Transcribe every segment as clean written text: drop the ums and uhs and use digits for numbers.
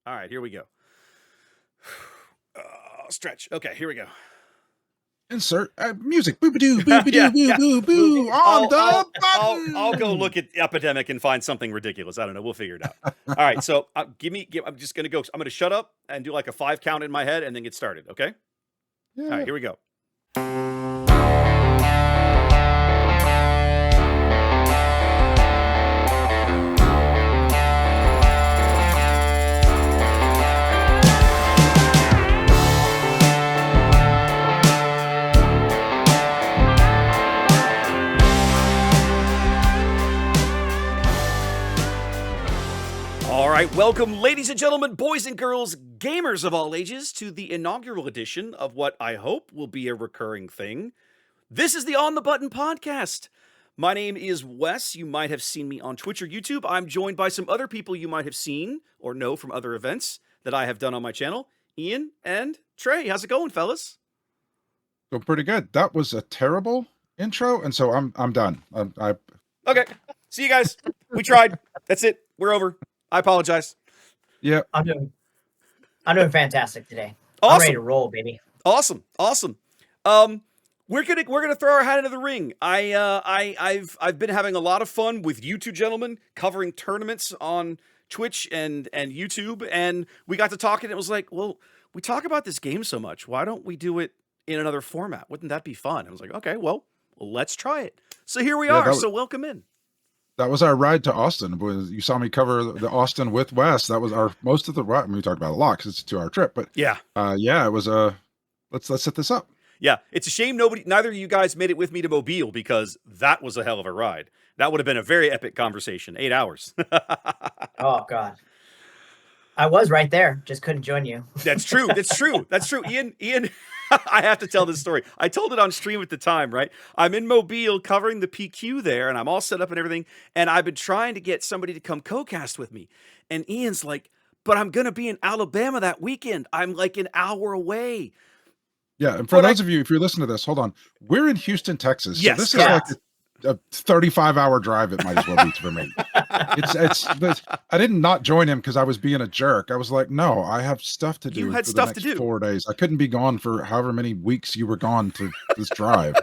All right, here we go. Stretch. Okay, here we go. Insert music. Boop-a-doo, boop-a-doo, boo, boo, boo. On the button. I'll go look at Epidemic and find something ridiculous. I don't know. We'll figure it out. All right, so I'm just gonna go. I'm gonna shut up and do like a 5 count in my head and then get started. Okay. Yeah. All right, here we go. All right, welcome, ladies and gentlemen, boys and girls, gamers of all ages, to the inaugural edition of what I hope will be a recurring thing. This is the On the Button podcast. My name is Wes. You might have seen me on Twitch or YouTube. I'm joined by some other people you might have seen or know from other events that I have done on my channel. Ian and Trey, how's it going, fellas? Going pretty good. That was a terrible intro, and so I'm done. Okay, see you guys. We tried. That's it. We're over. I apologize. Yeah, I'm doing fantastic today. Awesome. I'm ready to roll, baby. Awesome. We're gonna throw our hat into the ring. I've been having a lot of fun with you two gentlemen covering tournaments on Twitch and YouTube, and we got to talking. It was like, well, we talk about this game so much. Why don't we do it in another format? Wouldn't that be fun? I was like, okay, well, let's try it. So here we are. So welcome in. that was our ride to Austin. You saw me cover the Austin with Wes. That was most of the ride. I mean, we talked about it a lot because it's a 2-hour trip, but yeah, it was let's set this up. Yeah, it's a shame neither of you guys made it with me to Mobile because that was a hell of a ride. That would have been a very epic conversation. 8 hours. Oh God, I was right there, just couldn't join you. That's true. Ian, I have to tell this story. I told it on stream at the time, right? I'm in Mobile covering the PQ there, and I'm all set up and everything, and I've been trying to get somebody to come co-cast with me. And Ian's like, but I'm going to be in Alabama that weekend. I'm like an hour away. Yeah, and for those of you, if you're listening to this, hold on. We're in Houston, Texas. Yes, so this is like a 35-hour drive. It might as well be for me. I didn't not join him because I was being a jerk. I was like, no, I have stuff to do. You had for stuff the next to do. 4 days. I couldn't be gone for however many weeks you were gone to this drive.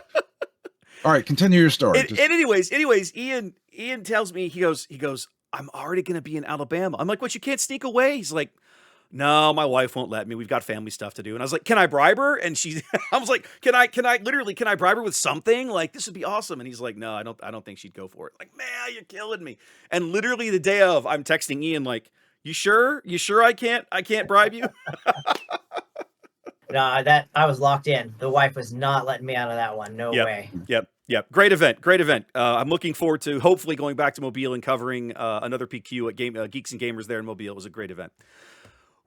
All right, continue your story. And anyways, Ian tells me, he goes, I'm already going to be in Alabama. I'm like, what, you can't sneak away? He's like, no, my wife won't let me. We've got family stuff to do. And I was like, can I bribe her? And I was like, can I bribe her with something? Like, this would be awesome. And he's like, no, I don't think she'd go for it. Like, man, you're killing me. And literally the day of, I'm texting Ian like, you sure I can't bribe you? No, that I was locked in. The wife was not letting me out of that one. No way. Yep. Great event. I'm looking forward to hopefully going back to Mobile and covering another PQ at Geeks and Gamers there in Mobile. It was a great event.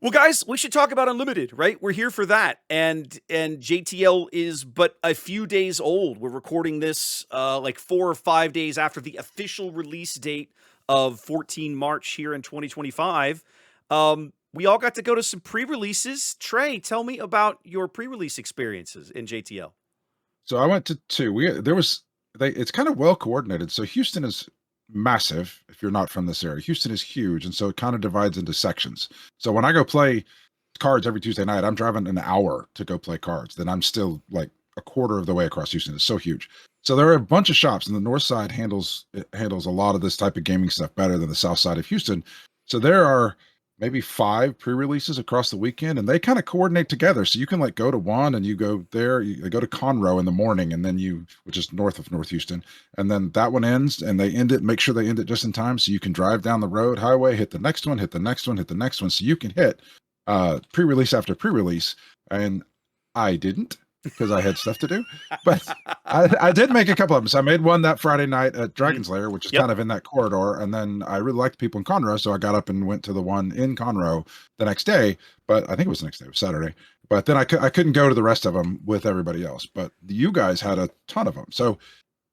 Well, guys, we should talk about Unlimited, right? We're here for that. And JTL is but a few days old. We're recording this like 4 or 5 days after the official release date of 14 March here in 2025. We all got to go to some pre-releases. Trey, tell me about your pre-release experiences in JTL. So I went to 2. It's kind of well coordinated. So Houston is massive if you're not from this area. Houston is huge, and so it kind of divides into sections. So when I go play cards every Tuesday night, I'm driving an hour to go play cards. Then I'm still like a quarter of the way across Houston. It's so huge. So there are a bunch of shops, and the north side handles a lot of this type of gaming stuff better than the south side of Houston. So there are maybe 5 pre-releases across the weekend, and they kind of coordinate together. So you can like go to one and you go there, you go to Conroe in the morning, and then which is north of North Houston, and then that one ends and they end it, make sure they end it just in time. So you can drive down the road highway, hit the next one, hit the next one, hit the next one. So you can hit pre-release after pre-release. And I didn't, because I had stuff to do, but I did make a couple of them. So I made one that Friday night at Dragon's Lair, which is kind of in that corridor. And then I really liked the people in Conroe. So I got up and went to the one in Conroe the next day, but I think it was the next day, it was Saturday. But then I couldn't go to the rest of them with everybody else, but you guys had a ton of them. So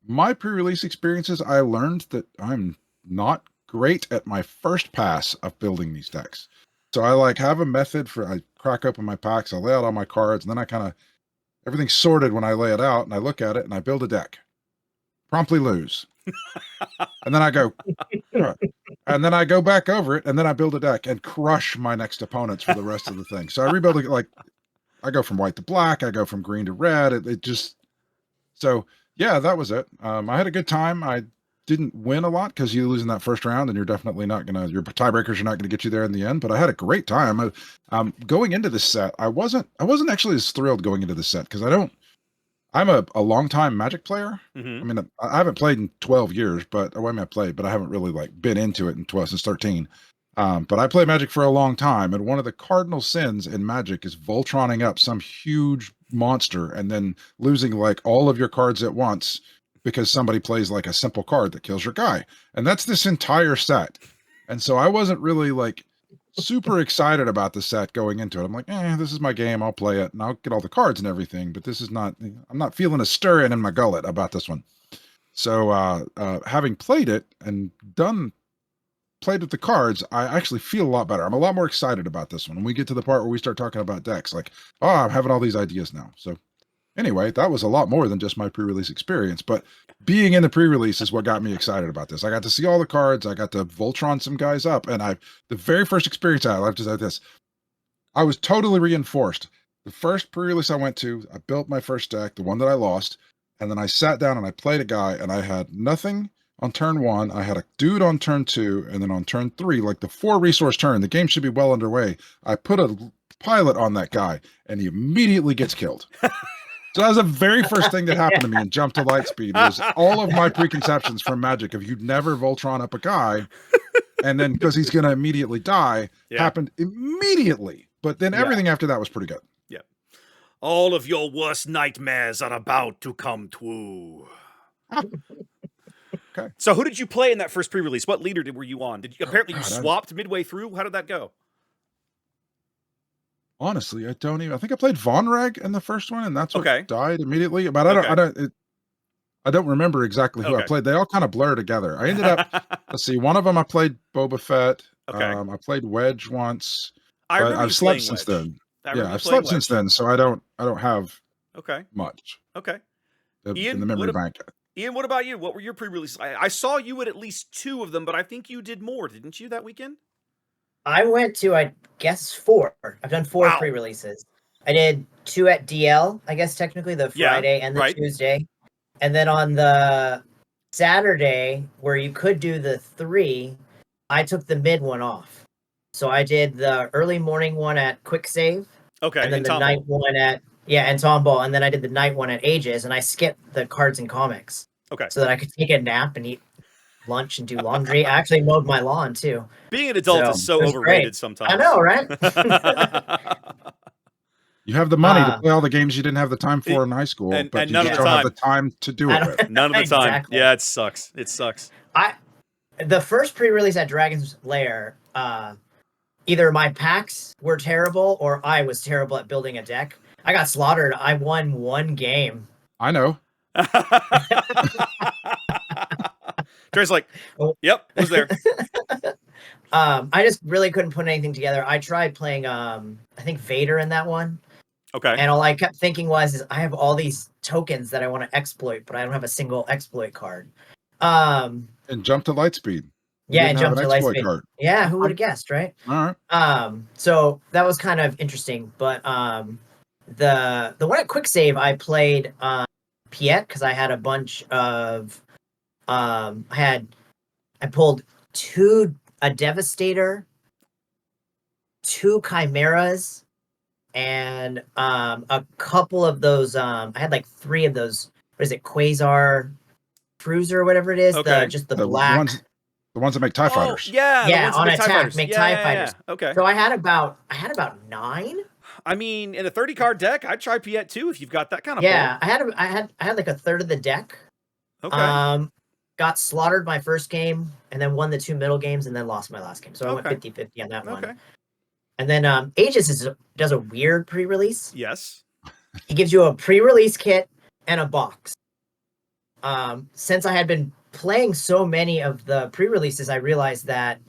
my pre-release experiences, I learned that I'm not great at my first pass of building these decks. So I have a method I crack open my packs, I lay out all my cards, and then everything's sorted when I lay it out, and I look at it and I build a deck. Promptly lose. And then I go, "Huh." And then I go back over it, and then I build a deck and crush my next opponents for the rest of the thing. So I rebuild it like I go from white to black, I go from green to red. It just so yeah, that was it. I had a good time. I didn't win a lot because you lose in that first round, and you're definitely not gonna your tiebreakers are not gonna get you there in the end. But I had a great time. Going into this set, I wasn't actually as thrilled going into the set because I'm a longtime Magic player. Mhm. I mean, I haven't played in 12 years, but I mean, I played, but I haven't really like been into it in 12 since 13. But I play Magic for a long time, and one of the cardinal sins in Magic is Voltroning up some huge monster and then losing like all of your cards at once because somebody plays like a simple card that kills your guy. And that's this entire set. And so I wasn't really like super excited about the set going into it. I'm like, this is my game. I'll play it and I'll get all the cards and everything. But this is not, I'm not feeling a stirring in my gullet about this one. So having played it and played with the cards, I actually feel a lot better. I'm a lot more excited about this one. When we get to the part where we start talking about decks, like, oh, I'm having all these ideas now. So anyway, that was a lot more than just my pre-release experience. But being in the pre-release is what got me excited about this. I got to see all the cards. I got to Voltron some guys up. And the very first experience I had, just like this, I was totally reinforced. The first pre-release I went to, I built my first deck, the one that I lost. And then I sat down and I played a guy and I had nothing on turn 1. I had a dude on turn 2. And then on turn 3, like the 4 resource turn, the game should be well underway. I put a pilot on that guy and he immediately gets killed. So that was the very first thing that happened to me in Jump to Lightspeed was all of my preconceptions from Magic of you'd never Voltron up a guy, and then because he's going to immediately die, happened immediately. But then everything after that was pretty good. Yeah. All of your worst nightmares are about to come true. Okay. So who did you play in that first pre-release? What leader were you on? Did you apparently you God, swapped midway through? How did that go? Honestly, I think I played Von Reg in the first one, and that's what Okay. died immediately. But I don't remember exactly who I Okay. played. They all kind of blur together. I ended up, let's see, one of them I played Boba Fett. Okay. I played Wedge once, I but remember I've you slept playing since Wedge. then. I Yeah, remember you I've playing slept since Wedge. then, so I don't have Okay. much Okay. in Ian, the memory bank. Ian, what about you? What were your pre-releases? I saw you at least 2 of them, but I think you did more, didn't you, that weekend? I went to, I guess, 4. I've done 4 Wow. pre-releases. I did 2 at DL, I guess technically the Friday and the Tuesday. And then on the Saturday, where you could do the 3, I took the mid one off. So I did the early morning one at Quick Save. Okay. And then the night one at, and Tomball. And then I did the night one at Ages, and I skipped the cards and comics. Okay. So that I could take a nap and eat lunch and do laundry. I actually mowed my lawn too. Being an adult is so overrated sometimes. I know, right? You have the money to play all the games you didn't have the time for in high school, but you just don't have the time to do it with. None of the time. Exactly. Yeah, it sucks. It sucks. The first pre-release at Dragon's Lair, either my packs were terrible or I was terrible at building a deck. I got slaughtered. I won 1 game. I know. Trey's like, yep, was there. I just really couldn't put anything together. I tried playing, I think Vader in that one. Okay. And all I kept thinking was, I have all these tokens that I want to exploit, but I don't have a single exploit card. And Jump to Lightspeed. Yeah, and Jump to Lightspeed. Card. Yeah, who would have guessed, right? All right. So that was kind of interesting, but the one at Quick Save I played Piet because I had a bunch of I pulled a Devastator, 2 Chimeras, and a couple of those I had like 3 of those, what is it, Quasar Cruiser or whatever it is, okay. the black the ones that make TIE fighters. Yeah, on attack, make TIE fighters. Yeah. Okay. So I had about 9. I mean, in a 30 card deck, I'd try Piet too if you've got that kind of pull. I had like a third of the deck. Okay. Got slaughtered my first game and then won the 2 middle games and then lost my last game. So I went 50-50 on that one. And then Aegis does a weird pre-release. Yes. He gives you a pre-release kit and a box. Since I had been playing so many of the pre-releases, I realized that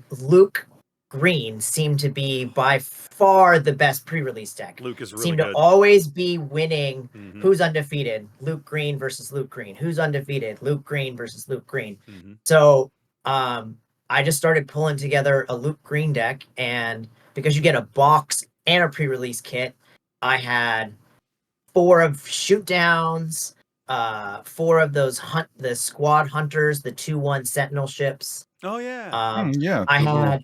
Luke Green seemed to be by far the best pre-release deck. Luke is really Seemed good. to always be winning. Mhm. Who's undefeated? Luke Green versus Luke Green. Who's undefeated? Luke Green versus Luke Green. Mhm. So I just started pulling together a Luke Green deck, and because you get a box and a pre-release kit, I had 4 of shoot downs, 4 of those the squad hunters, the 2/1 sentinel ships. Oh yeah. Yeah, I the little-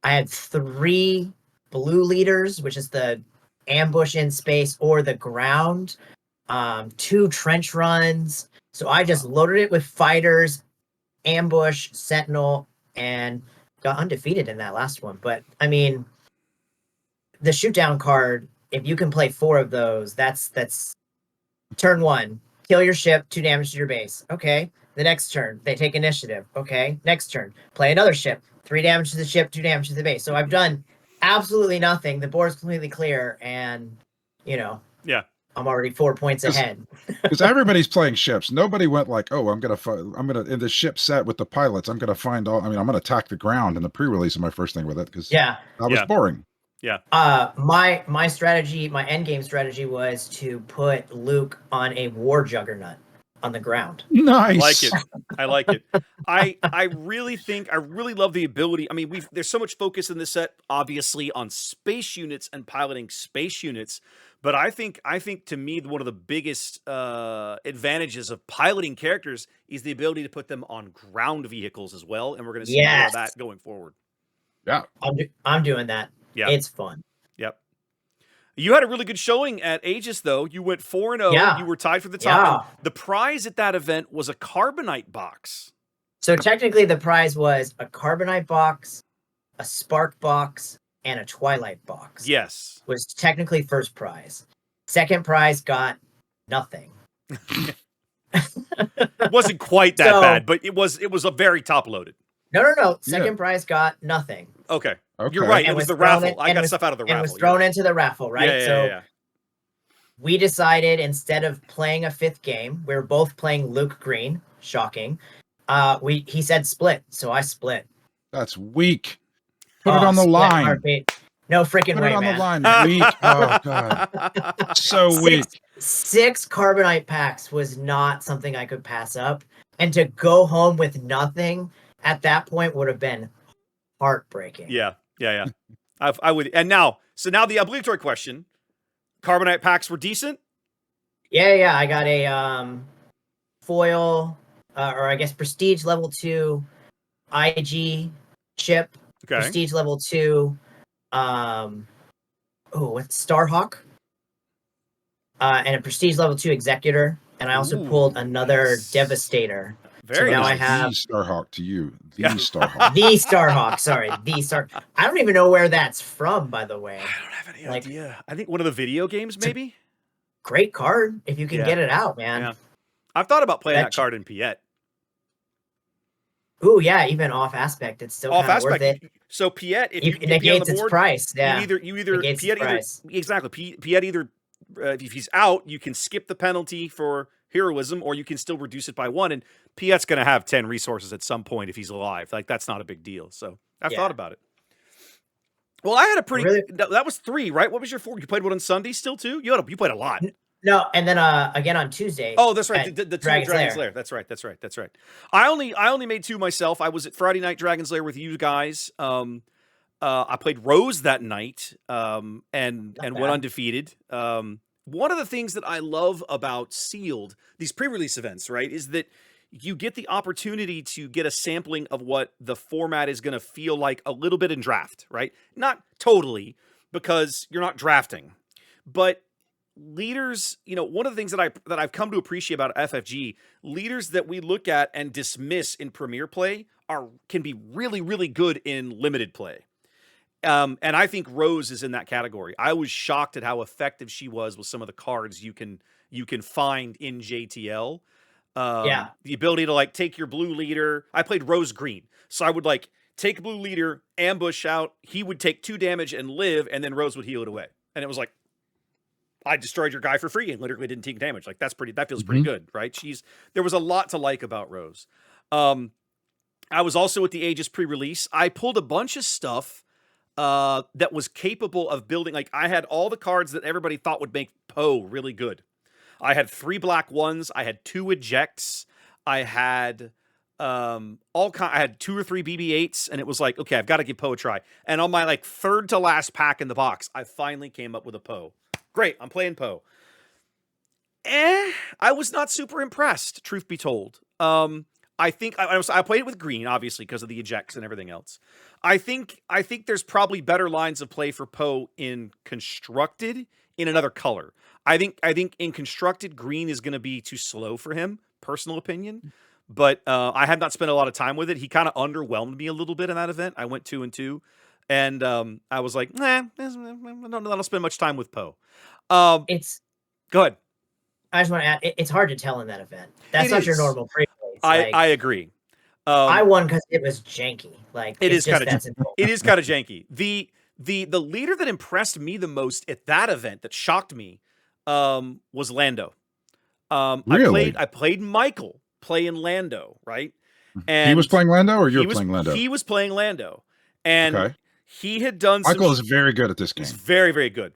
had 3 blue leaders, which is the ambush in space or the ground, 2 trench runs. So I just loaded it with fighters, ambush, sentinel, and got undefeated in that last one. But I mean, the shoot down card, if you can play 4 of those, that's turn 1, kill your ship, 2 damage to your base. Okay. The next turn, they take initiative. Okay. Next turn, play another ship, 3 damage to the ship, 2 damage to the base. So I've done absolutely nothing. The board's completely clear, and Yeah. I'm already 4 points ahead. because everybody's playing ships. Nobody went like, "Oh, I'm gonna in the ship set with the pilots. I'm gonna find all. I mean, I'm gonna attack the ground." In the pre-release of my first thing with it, because Yeah. that was Yeah. boring. My strategy, my end game strategy was to put Luke on a war juggernaut on the ground. Nice. Like it. I like it. I really love the ability. I mean, there's so much focus in this set, obviously, on space units and piloting space units. But I think to me, one of the biggest advantages of piloting characters is the ability to put them on ground vehicles as well. And we're going to see more of that going forward. Yeah. I'm doing that. Yeah. It's fun. Yep. You had a really good showing at Aegis, though. You went 4-0. Yeah. You were tied for the top. Yeah. And the prize at that event was a carbonite box. So technically, the prize was a carbonite box, a spark box, and a twilight box. Yes. Was technically first prize. Second prize got nothing. It wasn't quite that bad, but it was a very top loaded. No. Second prize got nothing. Okay. Okay. You're right. And it was the thrown raffle. I got stuff out of the And raffle. it was thrown into the raffle, right? Yeah. We decided, instead of playing a 5th game, we were both playing Luke Green. Shocking. He said split, so I split. That's weak. Put it on the split line. heartbeat. No freaking Put way, it on man. the line. Weak. Oh god. So weak. 6 carbonite packs was not something I could pass up, and to go home with nothing at that point would have been heartbreaking. Yeah. I would. And now the obligatory question: carbonite packs were decent. Yeah. I got a foil, or I guess prestige level 2 IG chip. Okay. Prestige level 2. What's Starhawk? And a prestige level 2 executor. And I also pulled another nice. Devastator. Very now nice. I have the Starhawk to you. The Yeah. Starhawk. the Starhawk. Sorry, the Star. I don't even know where that's from, by the way. I don't have any Like- idea. I think one of the video games, maybe. Great card if you can Yeah. get it out, man. Yeah. I've thought about playing that That- card in Piet. Ooh, yeah, even off aspect, it's still Off kind of worth aspect. it. So Piet, if You, you it get Piet on negates the its board, price. Yeah, you either Negates its Piet either price. exactly Piet either if he's out, you can skip the penalty for heroism, or you can still reduce it by 1. And Piet's going to have 10 resources at some point if he's alive. Like, that's not a big deal. So I've Yeah. thought about it. Well, I had a pretty. Really- That was 3, right? What was your 4? You played one on Sunday still too. You played a lot. No, and then again on Tuesday. Oh, that's right. at The two Dragon's Dragon's Lair. Lair. That's right. I only made 2 myself. I was at Friday night Dragon's Lair with you guys. I played Rose that night, and Not went bad. undefeated. One of the things that I love about Sealed, these pre-release events, right, is that you get the opportunity to get a sampling of what the format is going to feel like a little bit in draft, right? Not totally, because you're not drafting, but leaders, one of the things that I've come to appreciate about FFG, leaders that we look at and dismiss in Premier play can be really, really good in limited play. And I think Rose is in that category. I was shocked at how effective she was with some of the cards you can find in JTL. Yeah. The ability to take your blue leader. I played Rose Green, so I would take a blue leader, ambush out. He would take 2 damage and live, and then Rose would heal it away. And it was like, I destroyed your guy for free and literally didn't take damage. That feels pretty good, right? There was a lot to like about Rose. I was also at the Aegis pre-release. I pulled a bunch of stuff that was capable of building. Like, I had all the cards that everybody thought would make Poe really good. I had 3 black ones. I had 2 ejects. I had I had 2 or 3 BB-8s, and it was like, okay, I've got to give Poe a try. And on my like third to last pack in the box, I finally came up with a Poe. Great, I'm playing Poe. I was not super impressed, truth be told. I think I played it with green, obviously, because of the ejects and everything else. I think there's probably better lines of play for Poe in constructed in another color. I think in constructed, green is going to be too slow for him, personal opinion. But I have not spent a lot of time with it. He kind of underwhelmed me a little bit in that event. I went 2-2, and I was like, I don't spend much time with Poe. It's. Go ahead. I just want to add, it's hard to tell in that event. That's It not is. your normal pre-release. I agree. I won because it was janky. Like, it is kind of it is kind of janky. The leader that impressed me the most at that event that shocked me was Lando. Really? I played Michael playing Lando, right? And he was playing Lando, or you were playing Lando? He was playing Lando, and okay. he had done. Michael is very good at this game. He's very, very good.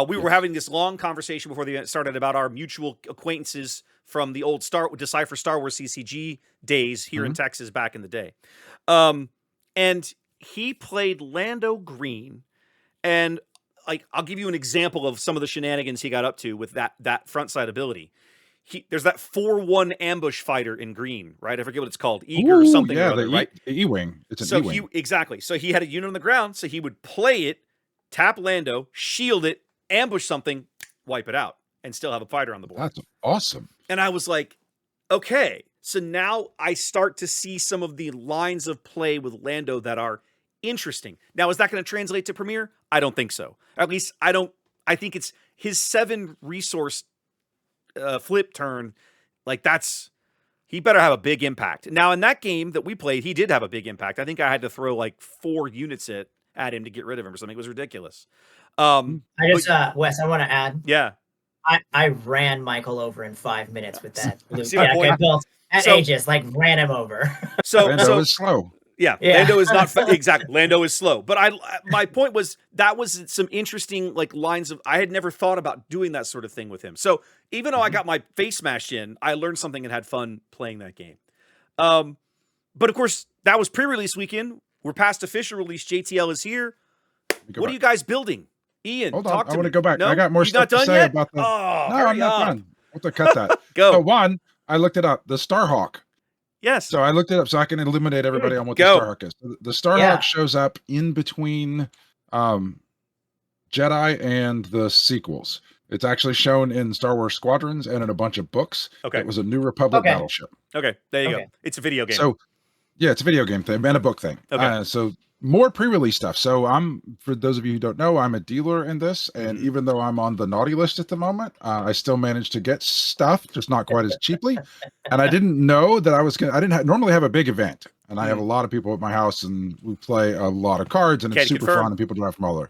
We were having this long conversation before the event started about our mutual acquaintances from the old Decipher Star Wars CCG days here in Texas back in the day. And he played Lando Green, and like, I'll give you an example of some of the shenanigans he got up to with that front side ability. There's that 4-1 ambush fighter in green, right? I forget what it's called. Eager or something or other, right? The E-Wing. It's an E-Wing. Exactly. So he had a unit on the ground, so he would play it, tap Lando, shield it, ambush something, wipe it out, and still have a fighter on the board. That's awesome. And I was like, okay, so now I start to see some of the lines of play with Lando that are interesting. Now, is that going to translate to Premier? I don't think so. At least I think it's his 7 resource flip turn. Like, he better have a big impact. Now, in that game that we played, he did have a big impact. I think I had to throw like 4 units at him to get rid of him or something. It was ridiculous. Wes, I want to add. Yeah. I ran Michael over in 5 minutes with that blue built at Aegis, like ran him over. Lando is slow. Yeah, Lando is not exactly. Lando is slow, but my point was that was some interesting like lines of. I had never thought about doing that sort of thing with him. So even though I got my face smashed in, I learned something and had fun playing that game. But of course, that was pre-release weekend. We're past official release. JTL is here. What are you guys building? Ian, hold on. I want to go back. No? I got more stuff to say yet? about that. Oh, no, I'm not done. I have to cut that. Go. So one, I looked it up. The Starhawk. Yes. So I looked it up so I can eliminate everybody on what the Starhawk is. The Starhawk shows up in between Jedi and the sequels. It's actually shown in Star Wars Squadrons and in a bunch of books. Okay. It was a New Republic battleship. Okay, there you go. It's a video game. So, yeah, it's a video game thing and a book thing. Okay. So more pre-release stuff. So for those of you who don't know, I'm a dealer in this, and even though I'm on the naughty list at the moment, I still managed to get stuff, just not quite as cheaply. And I didn't know that I didn't normally have a big event, and I have a lot of people at my house, and we play a lot of cards, and it's super fun, and people drive from all over.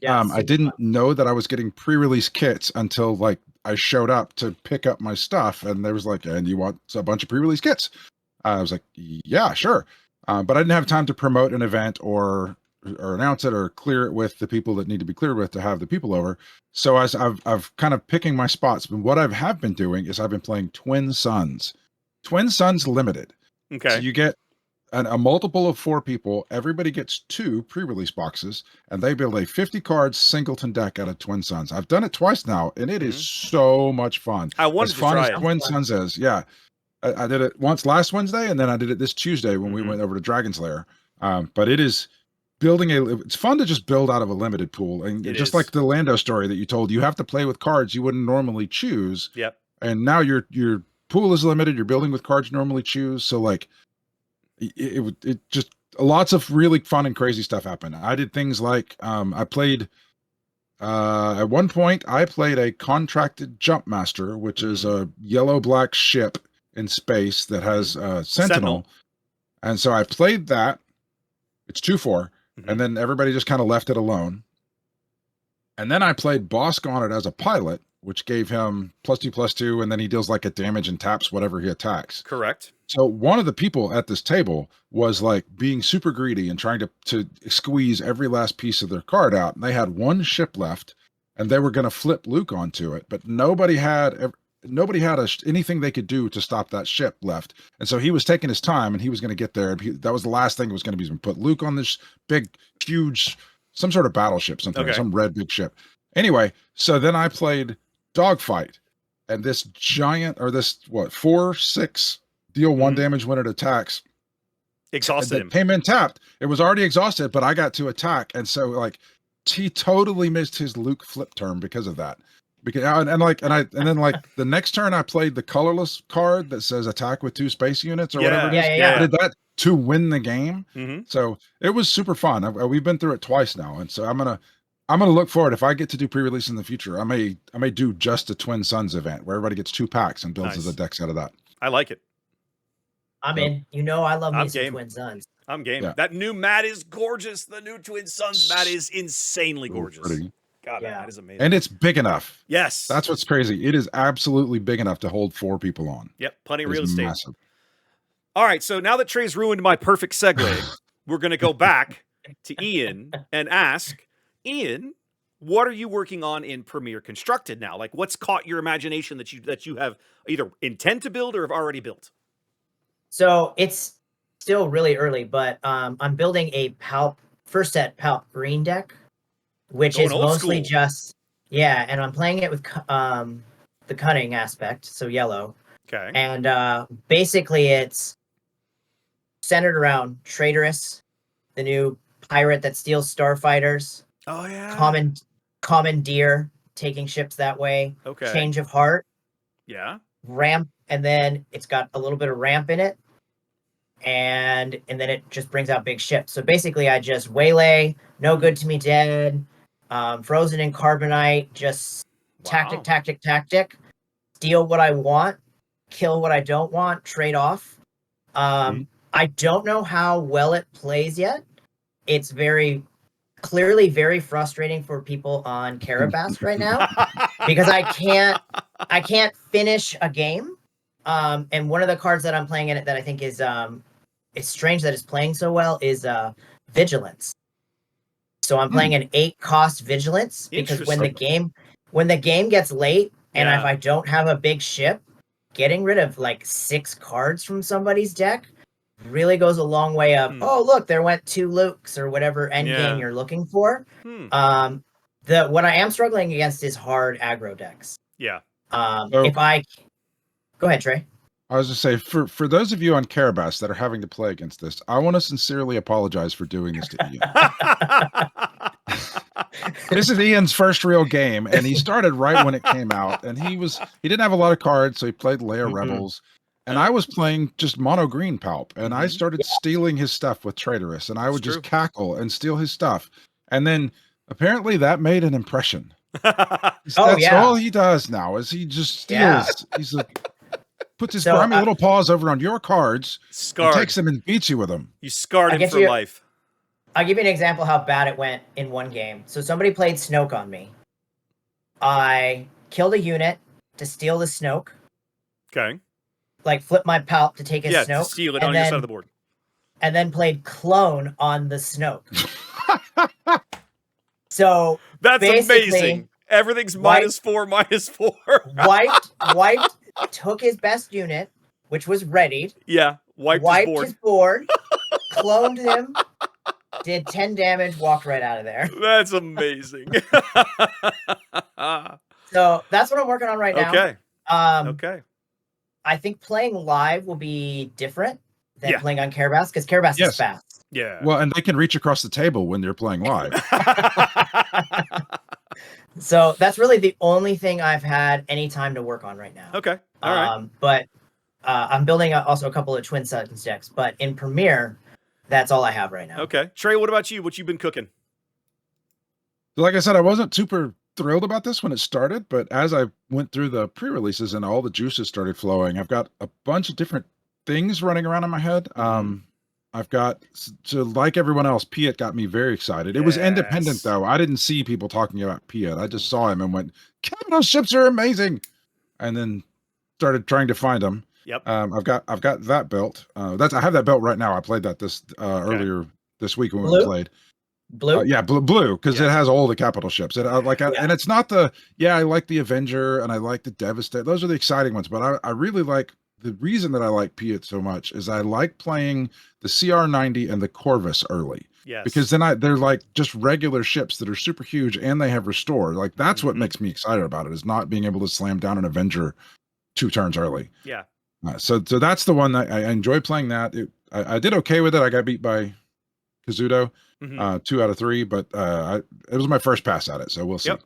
I didn't know that I was getting pre-release kits until like I showed up to pick up my stuff, and there was like, and you want a bunch of pre-release kits? I was like, yeah, sure. But I didn't have time to promote an event or announce it or clear it with the people that need to be cleared with to have the people over. So as I've kind of picking my spots. But what I have been doing is I've been playing Twin Suns Limited. Okay. So you get a multiple of 4 people. Everybody gets 2 pre-release boxes, and they build a 50 cards singleton deck out of Twin Suns. I've done it twice now, and it is so much fun. I wanted to try it. As fun as Twin Suns is, yeah. I did it once last Wednesday, and then I did it this Tuesday when we went over to Dragon's Lair. But it is building it's fun to just build out of a limited pool. And just like the Lando story that you told, you have to play with cards you wouldn't normally choose. Yep. And now your pool is limited. You're building with cards you normally choose. So like it just lots of really fun and crazy stuff happened. I did things like I played at one point I played a contracted Jump Master, which is a yellow-black ship in space that has Sentinel. And so I played that. It's 2-4, and then everybody just kind of left it alone. And then I played Bosk on it as a pilot, which gave him +2/+2, and then he deals like a damage and taps whatever he attacks. Correct. So one of the people at this table was like being super greedy and trying to squeeze every last piece of their card out. And they had one ship left, and they were going to flip Luke onto it, but nobody had anything they could do to stop that ship left. And so he was taking his time, and he was going to get there. And that was the last thing that was going to be put Luke on this big, huge, some sort of battleship, something, some red big ship. Anyway, so then I played Dogfight, and this giant, or this 4/6 deal 1 damage when it attacks. Exhausted him. Came in tapped. It was already exhausted, but I got to attack, and so like he totally missed his Luke flip turn because of that. Because and then the next turn I played the colorless card that says attack with 2 space units or whatever it is. I did that to win the game. So it was super fun. We've been through it twice now, and so I'm gonna look forward. If I get to do pre-release in the future, I may do just a Twin Suns event where everybody gets 2 packs and builds the decks out of that. I like it. I'm in. I love me some Twin Suns. I'm game. Yeah. That new mat is gorgeous. The new Twin Suns mat is insanely gorgeous. Pretty. God, that is amazing. And it's big enough. Yes. That's what's crazy. It is absolutely big enough to hold 4 people on. Yep, plenty of real estate. Massive. All right, so now that Trey's ruined my perfect segue, we're going to go back to Ian and ask, Ian, what are you working on in Premiere Constructed now? Like, what's caught your imagination that you have either intend to build or have already built? So it's still really early, but I'm building a first set Palp green deck, which is mostly just and I'm playing it with the cunning aspect, so yellow. Okay. And basically it's centered around Traitorous, the new pirate that steals starfighters. Oh yeah. Commandeer, taking ships that way. Okay. Change of Heart. Yeah. Ramp, and then it's got a little bit of ramp in it. And then it just brings out big ships. So basically I just waylay, no good to me dead, frozen in carbonite, just tactic, steal what I want, kill what I don't want, trade off. I don't know how well it plays yet. It's clearly very frustrating for people on Carabas right now because I can't finish a game. And one of the cards that I'm playing in it that I think is it's strange that it's playing so well is Vigilance. So I'm playing an 8-cost Vigilance because when the game gets late and if I don't have a big ship, getting rid of like 6 cards from somebody's deck really goes a long way up. Oh, look, there went 2 Lukes or whatever end game you're looking for. What I am struggling against is hard aggro decks. Yeah. Go ahead, Trey. I was just say for those of you on Carabas that are having to play against this, I want to sincerely apologize for doing this to Ian. This is Ian's first real game, and he started right when it came out, and he didn't have a lot of cards, so he played Lair Rebels. And I was playing just mono green Palp, and I started stealing his stuff with Traitorous, and I would just cackle and steal his stuff. And then apparently that made an impression. That's all he does now is he just steals. Yeah. He's like puts his grimy little paws over on your cards, takes them and beats you with them. You scarred him for life. I'll give you an example how bad it went in one game. So somebody played Snoke on me. I killed a unit to steal the Snoke. Okay. Like flip my Palp to take his Snoke. To steal it on your side of the board. And then played Clone on the Snoke. So that's amazing. Everything's -4, -4. Wiped, took his best unit, which was readied. Yeah, wiped his board, cloned him, did 10 damage, walked right out of there. That's amazing. So that's what I'm working on right now. Okay. Okay. I think playing live will be different than playing on Carabas because Carabas is fast. Yeah. Well, and they can reach across the table when they're playing live. So that's really the only thing I've had any time to work on right now. Okay. All right. But I'm building also a couple of Twin Suns decks, but in Premiere, that's all I have right now. Okay. Trey, what about you? What you been cooking? Like I said, I wasn't super thrilled about this when it started, but as I went through the pre-releases and all the juices started flowing, I've got a bunch of different things running around in my head. I'm I've got so like everyone else, Piet got me very excited. It was independent Yes. though. I didn't see people talking about Piet. I just saw him and went, capital ships are amazing. And then started trying to find them. Yep. I've got that belt. I have that belt right now. I played that this earlier this week when we Blue? played. Blue. Yeah, blue because Yeah. it has all the capital ships. It Yeah. and it's not the I like the Avenger and I like the Devastator. Those are the exciting ones. But I really like the reason that I like Piet so much is I like playing the CR-90 and the Corvus early. Yes. Because then they're like just regular ships that are super huge and they have restore. Like that's what Mhm. makes me excited about it is not being able to slam down an Avenger 2 turns early. Yeah. So that's the one that I enjoy playing. That I did okay with it. I got beat by Kazuto, Mhm. 2 out of 3, but it was my first pass at it, so we'll see. Yep.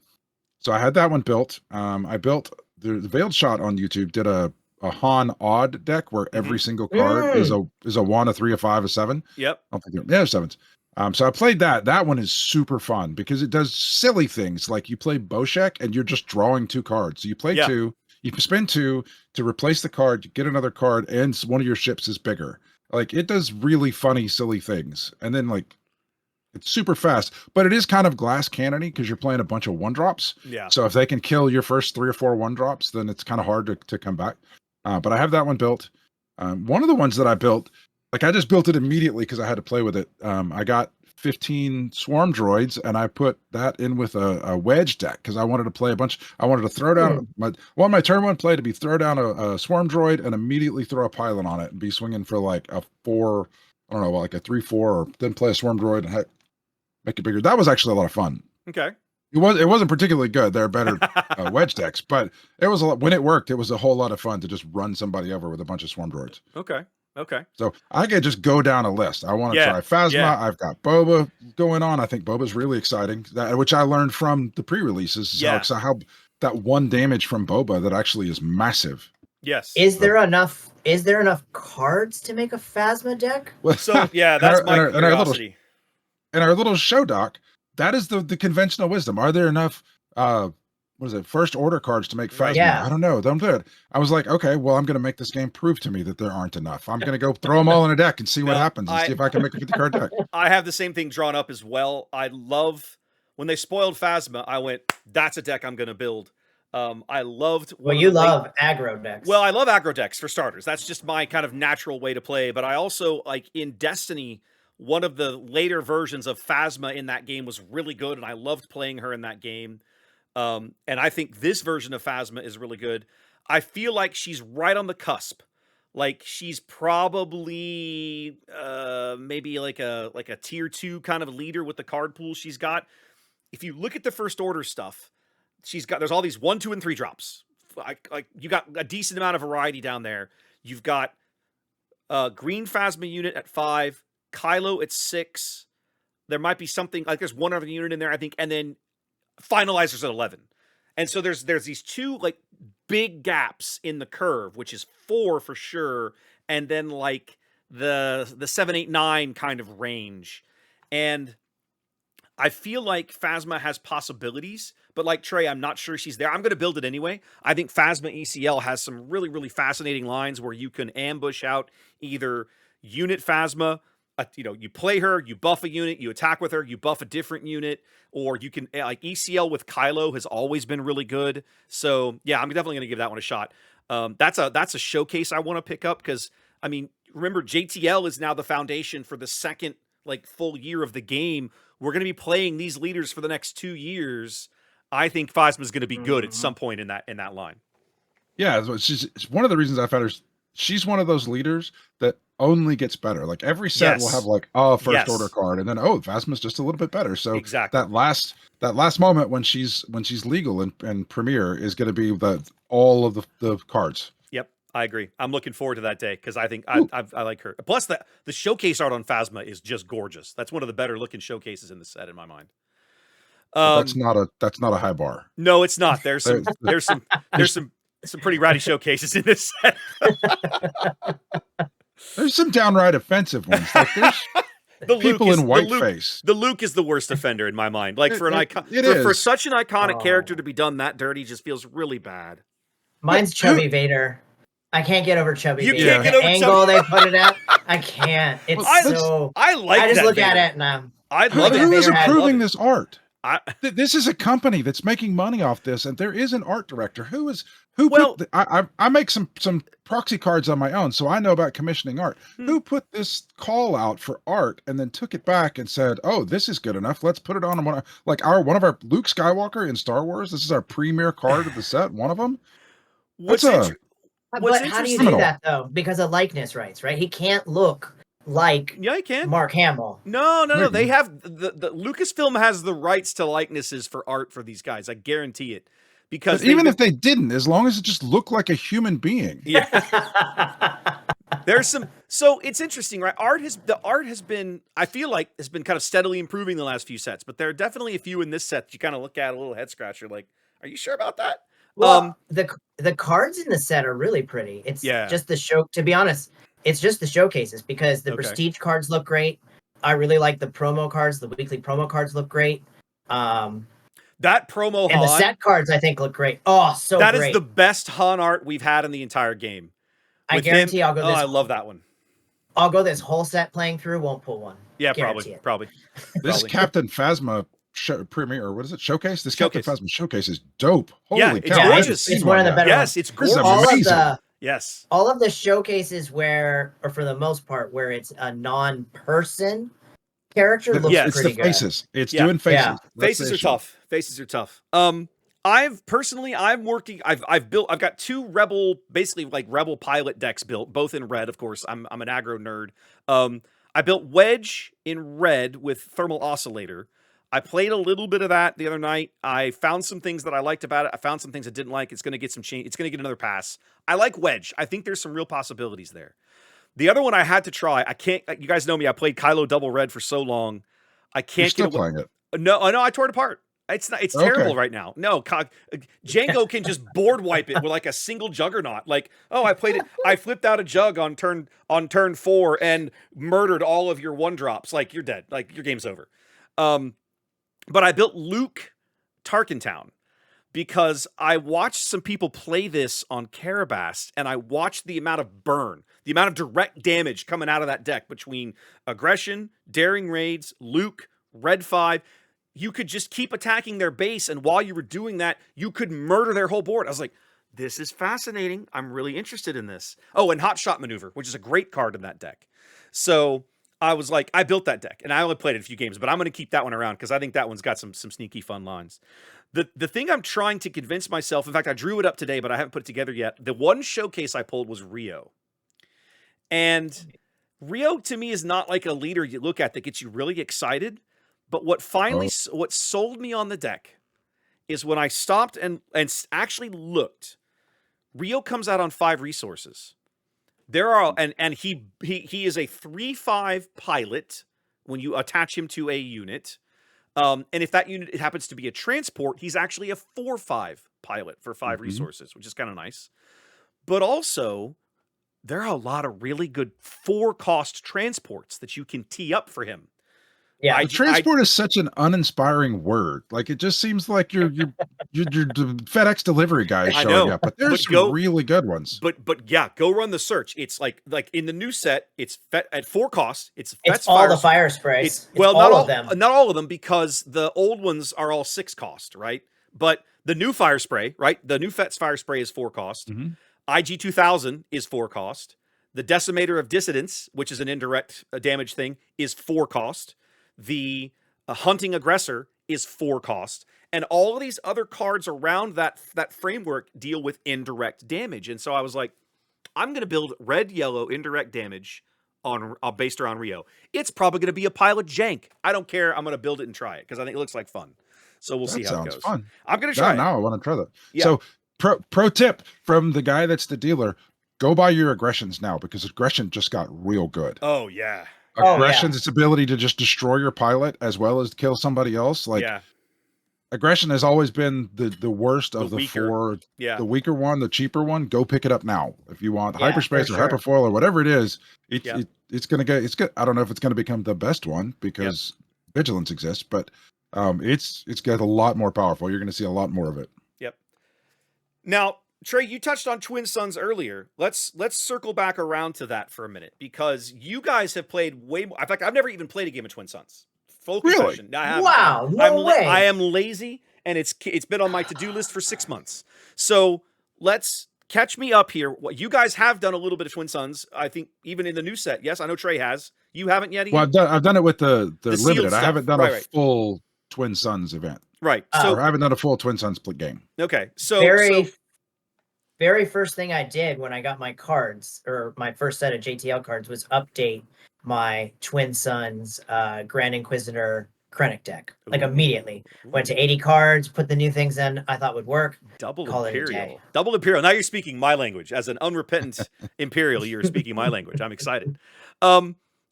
So I had that one built. I built the Veiled Shot on YouTube. Did a Han odd deck where every single card is a 1, a 3, a 5, a 7. Yep. I don't think they're 7s. So I played that. That one is super fun because it does silly things like you play Boshek and you're just drawing 2 cards. So you play Yeah. 2, you spend 2 to replace the card, you get another card, and one of your ships is bigger. Like it does really funny, silly things. And then like it's super fast, but it is kind of glass cannony because you're playing a bunch of 1-drops. Yeah. So if they can kill your first 3 or 4 1-drops, then it's kind of hard to come back. But I have that one built. One of the ones that I built, like I just built it immediately because I had to play with it. I got 15 swarm droids and I put that in with a wedge deck because I wanted to play a bunch. I wanted to throw down my turn 1 play to be throw down a swarm droid and immediately throw a pylon on it and be swinging for like a 4, I don't know, like a 3/4, or then play a swarm droid and make it bigger. That was actually a lot of fun. Okay. It wasn't particularly good. There are better wedge decks, but it was a lot when it worked. It was a whole lot of fun to just run somebody over with a bunch of swarm droids. Okay. Okay. So I could just go down a list. I want to try Phasma. Yeah. I've got Boba going on. I think Boba's really exciting, which I learned from the pre-releases. Yeah. How that 1 damage from Boba that actually is massive. Yes. Is there enough cards to make a Phasma deck? Well, So yeah, that's my curiosity. In our little show doc, that is the conventional wisdom. Are there enough first order cards to make Phasma? Yeah. I don't know. Don't do it. I was like, okay, well, I'm going to make this game prove to me that there aren't enough. I'm going to go throw them all in a deck and see what happens and see if I can make a 50 card deck. I have the same thing drawn up as well. I love when they spoiled Phasma. I went, that's a deck I'm going to build. I loved. Well, you love aggro decks. Well, I love aggro decks for starters. That's just my kind of natural way to play. But I also like in Destiny. One of the later versions of Phasma in that game was really good, and I loved playing her in that game. And I think this version of Phasma is really good. I feel like she's right on the cusp. Like she's probably maybe like a tier 2 kind of leader with the card pool she's got. If you look at the first order stuff, there's all these 1, 2, and 3 drops. Like you got a decent amount of variety down there. You've got green Phasma unit at 5. Kylo at 6. There might be something like there's one other unit in there, I think, and then finalizers at 11. And so there's these 2 like big gaps in the curve, which is 4 for sure, and then like the 7, 8, 9 kind of range. And I feel like Phasma has possibilities, but like Trey, I'm not sure she's there. I'm going to build it anyway. I think Phasma ECL has some really, really fascinating lines where you can ambush out either unit Phasma. You play her, you buff a unit, you attack with her, you buff a different unit, or you can like ECL with Kylo has always been really good. So yeah, I'm definitely going to give that one a shot. That's a showcase I want to pick up because I mean, remember JTL is now the foundation for the second like full year of the game. We're going to be playing these leaders for the next 2 years. I think Phasma is going to be good at some point in that line. Yeah, it's one of the reasons I found her. She's one of those leaders that only gets better. Like every set will have like first order card, and then Phasma's just a little bit better. So exactly that last moment when she's legal and premiere is going to be all of the cards. Yep, I agree. I'm looking forward to that day because I think I like her. Plus the showcase art on Phasma is just gorgeous. That's one of the better looking showcases in the set in my mind. That's not a high bar. No, it's not. There's some pretty rowdy showcases in this set. There's some downright offensive ones. Like there's people in whiteface. The Luke is the worst offender in my mind. Like for such an iconic character to be done that dirty just feels really bad. Mine's Chubby Vader. I can't get over Chubby You Baby. can't get The over angle Chubby- they put it at, I can't. It's so. I like I just that look Vader. at it and I Who, love that it. who is Vader had- approving this art? I, This is a company that's making money off this, and there is an art director. Who Well- put I make some proxy cards on my own, so I know about commissioning art. Who put this call out for art and then took it back and said, "Oh, this is good enough. Let's put it on one of our Luke Skywalker in Star Wars. This is our premier card of the set. One of them. what's That's inter- But what's how do you interesting- do that though? Because of likeness rights, right? He can't look like Yeah, you can. Mark Hamill. No. Maybe. They have the Lucasfilm has the rights to likenesses for art for these guys. I guarantee it. Because But even if they didn't, as long as it just looked like a human being. yeah, there's some. So it's interesting, right? The art has been, I feel like, has been kind of steadily improving the last few sets. But there are definitely a few in this set that you kind of look at a little head scratcher, like, are you sure about that? Well, the cards in the set are really pretty. It's Yeah. just the show. To be honest, it's just the showcases because the Okay. prestige cards look great. I really like the promo cards. The weekly promo cards look great. That promo And the Han, set cards I think look great. Oh, so that great! is the best Han art we've had in the entire game. I With guarantee him, I'll go. oh, This, I love that one. I'll go this whole set playing through. Won't pull one. Yeah, Guarantee probably. it. This Probably. Captain Phasma premiere, or what is it? Showcase. This Showcase. Captain Phasma showcase is dope. Holy Yeah, it's cow! I haven't gorgeous. seen It's one of the yet. better Yes, ones. it's This is gorgeous. all of amazing. the Yes. all of the showcases where, or for the most part, where it's a non-person character looks Yeah, It's pretty the good. faces. It's Yeah. doing faces. Yeah. That's the Faces are issue. tough. Faces are tough. I'm working. I've got two basically like rebel pilot decks built, both in red. Of course, I'm an aggro nerd. I built Wedge in red with thermal oscillator. I played a little bit of that the other night. I found some things that I liked about it. I found some things I didn't like. It's going to get some change. It's going to get another pass. I like Wedge. I think there's some real possibilities there. The other one I had to try. I can't. You guys know me. I played Kylo double red for so long. I You're can't still get away. playing it. No, I tore it apart. It's not. It's Okay. terrible right now. No, Django can just board wipe it with like a single juggernaut. Like, oh, I played it. I flipped out a jug on turn 4 and murdered all of your 1-drops. Like, you're dead. Like, your game's over. But I built Luke Tarkentown because I watched some people play this on Karabast, and I watched the amount of burn, the amount of direct damage coming out of that deck between aggression, daring raids, Luke, red 5. You could just keep attacking their base, and while you were doing that, you could murder their whole board. I was like, this is fascinating. I'm really interested in this. Oh, and Hot Shot Maneuver, which is a great card in that deck. So I was like, I built that deck, and I only played it a few games, but I'm going to keep that one around because I think that one's got some sneaky fun lines. The thing I'm trying to convince myself, in fact, I drew it up today, but I haven't put it together yet. The one showcase I pulled was Rio. And Rio, to me, is not like a leader you look at that gets you really excited. But what what sold me on the deck is when I stopped and actually looked. Rio comes out on 5 resources. There are and he is a 3/5 pilot when you attach him to a unit. And if that unit happens to be a transport, he's actually a 4/5 pilot for 5 resources, which is kind of nice. But also, there are a lot of really good 4-cost transports that you can tee up for him. Yeah, Transport is such an uninspiring word. Like, it just seems like your FedEx delivery guy is I showing know, up. But there's but some really good ones. But yeah, go run the search. It's like in the new set, it's at 4 costs. It's all the fire sprays. It's Well, not all of them. Not all of them, because the old ones are all 6 cost, right? But the new fire spray, right? The new Fet's fire spray is 4 cost. IG 2000 is 4 cost. The Decimator of Dissidence, which is an indirect damage thing, is 4 cost. The Hunting Aggressor is 4 cost. And all of these other cards around that framework deal with indirect damage. And so I was like, I'm going to build red-yellow indirect damage on based around Rio. It's probably going to be a pile of jank. I don't care. I'm going to build it and try it because I think it looks like fun. So we'll see how it goes. Fun. I'm going to try it. Now I want to try that. Yeah. So pro tip from the guy that's the dealer, go buy your aggressions now, because aggression just got real good. Oh, yeah. Aggression's its ability to just destroy your pilot as well as kill somebody else. Like, yeah. aggression has always been the worst of the weaker. 4. Yeah. The weaker one, the cheaper one. Go pick it up now if you want hyperspace or for sure. hyperfoil or whatever it is. Yeah. It's gonna get. It's good. I don't know if it's gonna become the best one because vigilance exists, but it's got a lot more powerful. You're gonna see a lot more of it. Yep. Now, Trey, you touched on Twin Suns earlier. Let's circle back around to that for a minute because you guys have played way more. In fact, I've never even played a game of Twin Suns. Full Really? confession. I haven't. Wow, no way. I am lazy, and it's been on my to-do list for 6 months. So let's catch me up here. What you guys have done a little bit of Twin Suns. I think even in the new set. Yes, I know Trey has. You haven't yet. Well, I've done it with the sealed limited. stuff. I haven't done Right, a right. full Twin Suns event. Right. Oh. Or I haven't done a full Twin Suns split game. Okay. So very first thing I did when I got my cards, or my first set of JTL cards, was update my Twin Suns Grand Inquisitor Krennic deck. Like Ooh. immediately. Went to 80 cards, put the new things in I thought would work. Double Call it a Imperial. day. Double Imperial. Now you're speaking my language. As an unrepentant Imperial, you're speaking my language. I'm excited.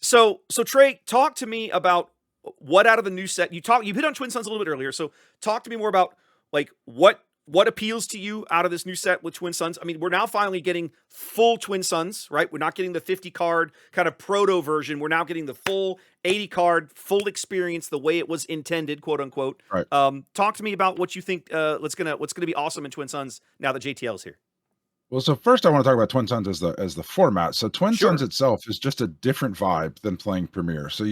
So Trey, talk to me about what out of the new set you hit on Twin Suns a little bit earlier. So talk to me more about like what appeals to you out of this new set with Twin Suns. I mean, we're now finally getting full Twin Suns, right? We're not getting the 50 card kind of proto version. We're now getting the full 80 card, full experience the way it was intended, quote unquote. Right. Talk to me about what you think what's gonna be awesome in Twin Suns now that JTL is here. Well, so first I want to talk about Twin Suns as the format. So Twin Sure. Suns itself is just a different vibe than playing Premier. So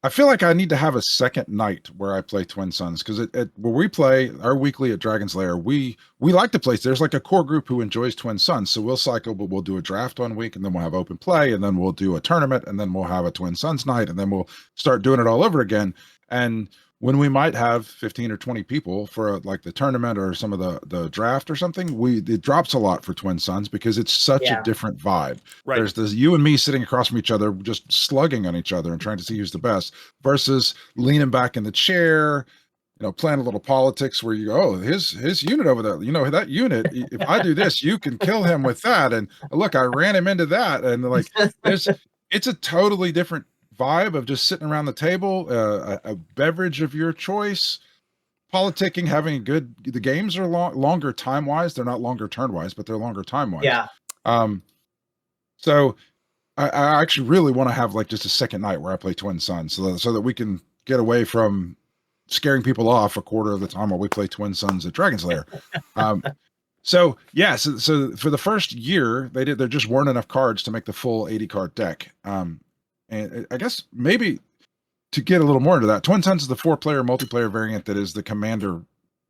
I feel like I need to have a second night where I play Twin Suns because where we play our weekly at Dragon's Lair, we like to play. There's like a core group who enjoys Twin Suns, so we'll cycle, but we'll do a draft 1 week, and then we'll have open play, and then we'll do a tournament, and then we'll have a Twin Suns night, and then we'll start doing it all over again. And when we might have 15 or 20 people for like the tournament or some of the draft or something, it drops a lot for Twin Suns because it's such a different vibe. Right. There's this you and me sitting across from each other, just slugging on each other and trying to see who's the best versus leaning back in the chair, playing a little politics where you go, oh, his unit over there, that unit, if I do this, you can kill him with that. And look, I ran him into that. And like, it's a totally different vibe of just sitting around the table, a beverage of your choice, politicking, having the games are longer time wise. They're not longer turn wise, but they're longer time wise. Yeah. So I actually really want to have like just a second night where I play Twin Suns so that we can get away from scaring people off a quarter of the time while we play Twin Suns at Dragon's Lair. So for the first year there just weren't enough cards to make the full 80 card deck. And I guess maybe to get a little more into that, Twin Suns is the 4-player multiplayer variant that is the Commander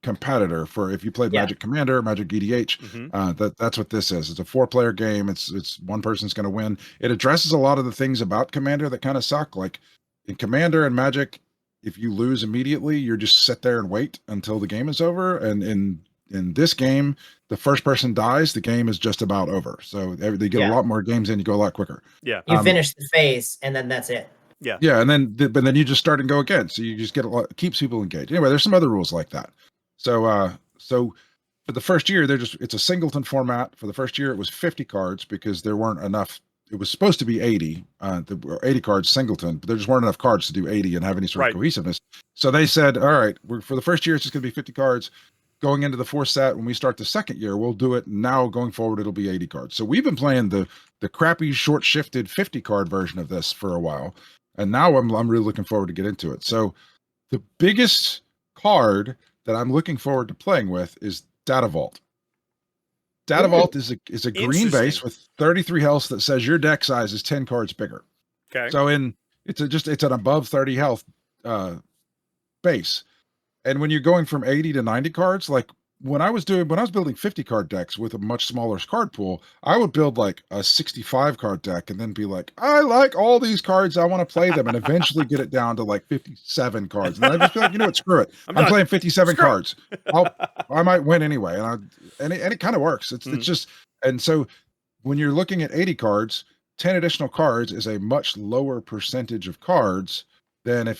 competitor for if you played Magic Commander, Magic EDH. Mm-hmm. That's what this is. It's a 4-player game. It's one person's going to win. It addresses a lot of the things about Commander that kind of suck. Like in Commander and Magic, if you lose immediately, you're just sit there and wait until the game is over. And in this game, the first person dies, the game is just about over. So they get a lot more games in, you go a lot quicker. Yeah. You finish the phase and then that's it. Yeah. Yeah. And then you just start and go again. So you just keeps people engaged. Anyway, there's some other rules like that. So for the first year, it's a singleton format. For the first year, it was 50 cards because there weren't enough. It was supposed to be 80, 80 cards singleton, but there just weren't enough cards to do 80 and have any sort of cohesiveness. So they said, all right, for the first year, it's just going to be 50 cards. Going into the fourth set, when we start the second year, we'll do it. Now going forward, it'll be 80 cards. So we've been playing the crappy short shifted 50 card version of this for a while. And now I'm really looking forward to get into it. So the biggest card that I'm looking forward to playing with is Data Vault. Data Vault is a green base with 33 health that says your deck size is 10 cards bigger. Okay. So it's an above 30 health base. And when you're going from 80 to 90 cards, like when I was building 50 card decks with a much smaller card pool, I would build like a 65 card deck and then be like, I like all these cards, I want to play them, and eventually get it down to like 57 cards. And then I just feel like, you know what, screw it. I'm playing 57 cards. I might win anyway. And it kind of works. It's just, and so when you're looking at 80 cards, 10 additional cards is a much lower percentage of cards than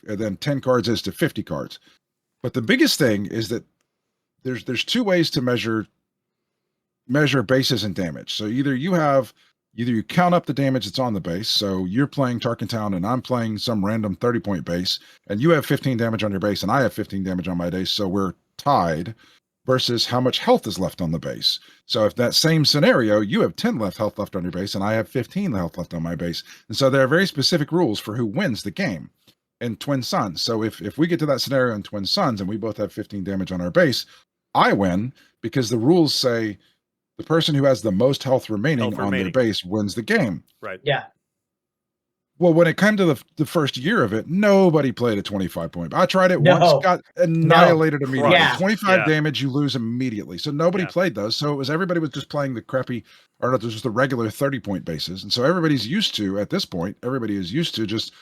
then 10 cards is to 50 cards. But the biggest thing is that there's two ways to measure bases and damage. So either you count up the damage that's on the base. So you're playing Tarkin Town and I'm playing some random 30-point base, and you have 15 damage on your base and I have 15 damage on my base, so we're tied, versus how much health is left on the base. So if that same scenario, you have 10 health left on your base and I have 15 health left on my base. And so there are very specific rules for who wins the game in Twin Suns. So if we get to that scenario in Twin Suns and we both have 15 damage on our base, I win because the rules say the person who has the most health remaining on their base wins the game. Right. Yeah. Well, when it came to the first year of it, nobody played a 25 point. I tried it once, got annihilated immediately. Yeah. 25 damage, you lose immediately. So nobody played those. So everybody was just playing the crappy, or not, just the regular 30 point bases. And so everybody is used to just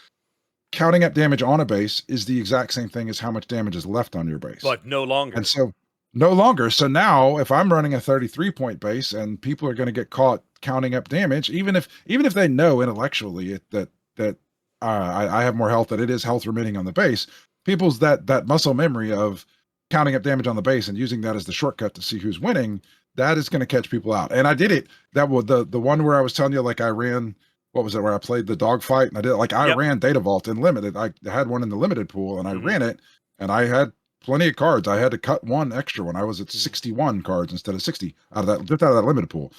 counting up damage on a base is the exact same thing as how much damage is left on your base. But no longer. And so no longer. So now if I'm running a 33 point base and people are going to get caught counting up damage, even if they know intellectually that I have more health, that it is health remaining on the base, people's that muscle memory of counting up damage on the base and using that as the shortcut to see who's winning, that is going to catch people out. And I did it. That was the one where I was telling you, like I ran, what was it, where I played the dogfight, and I did like I ran Data Vault in limited. I had one in the limited pool, and I ran it, and I had plenty of cards. I had to cut one extra one. I was at 61 cards instead of 60 out of that limited pool.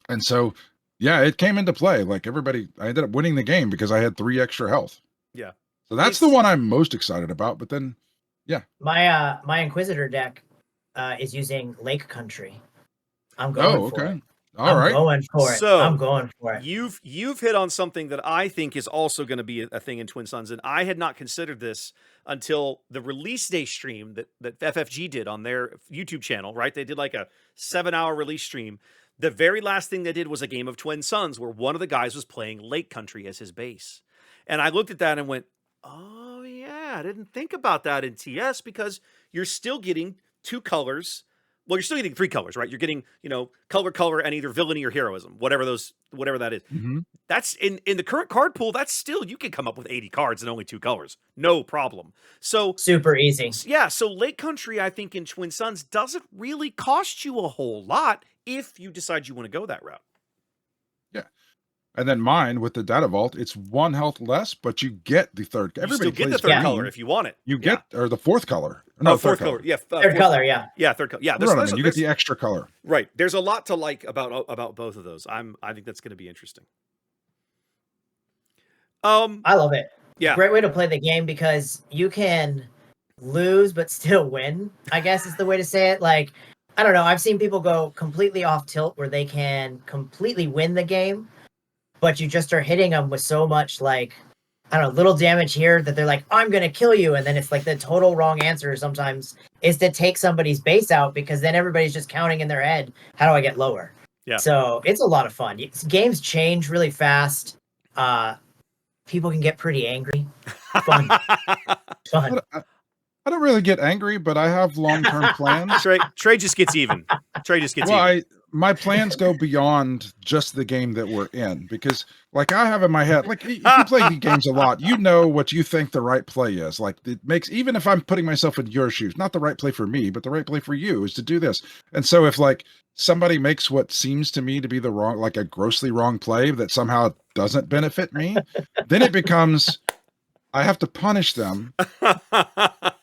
And so, yeah, it came into play. Like I ended up winning the game because I had 3 extra health. Yeah. So that's the one I'm most excited about. But then, yeah. My Inquisitor deck is using Lake Country. I'm going for it. I'm going for it. So I'm going for it. You've hit on something that I think is also going to be a thing in Twin Suns, and I had not considered this until the release day stream that FFG did on their YouTube channel, right? They did like a 7-hour release stream. The very last thing they did was a game of Twin Suns where one of the guys was playing Lake Country as his base. And I looked at that and went, oh yeah, I didn't think about that in TS, because you're still getting 2 colors. Well, you're still getting 3 colors, right? You're getting, color, and either villainy or heroism, whatever that is. Mm-hmm. That's in the current card pool. That's still, you can come up with 80 cards and only 2 colors, no problem. So super easy. Yeah. So Lake Country, I think in Twin Suns doesn't really cost you a whole lot if you decide you want to go that route. Yeah. And then mine with the Data Vault, it's 1 health less, but you get the third. Everybody still get the third color if you want it. You get or the 4th color. No, fourth color. Yeah, third color. Yeah. Yeah, third color. Yeah, you get the extra color. Right. There's a lot to like about both of those. I think that's going to be interesting. I love it. Yeah. Great way to play the game because you can lose but still win, I guess is the way to say it. Like, I don't know. I've seen people go completely off tilt where they can completely win the game, but you just are hitting them with so much, like, I don't know, little damage here that they're like, I'm going to kill you. And then it's like the total wrong answer sometimes is to take somebody's base out, because then everybody's just counting in their head, how do I get lower? Yeah. So it's a lot of fun. Games change really fast. People can get pretty angry. Fun. Fun. I don't really get angry, but I have long-term plans. Trey just gets even. Trey just gets even. My plans go beyond just the game that we're in, because like I have in my head, like if you play games a lot, you know what you think the right play is. Like it makes, even if I'm putting myself in your shoes, not the right play for me, but the right play for you is to do this. And so if like somebody makes what seems to me to be the wrong, like a grossly wrong play that somehow doesn't benefit me, then it becomes, I have to punish them,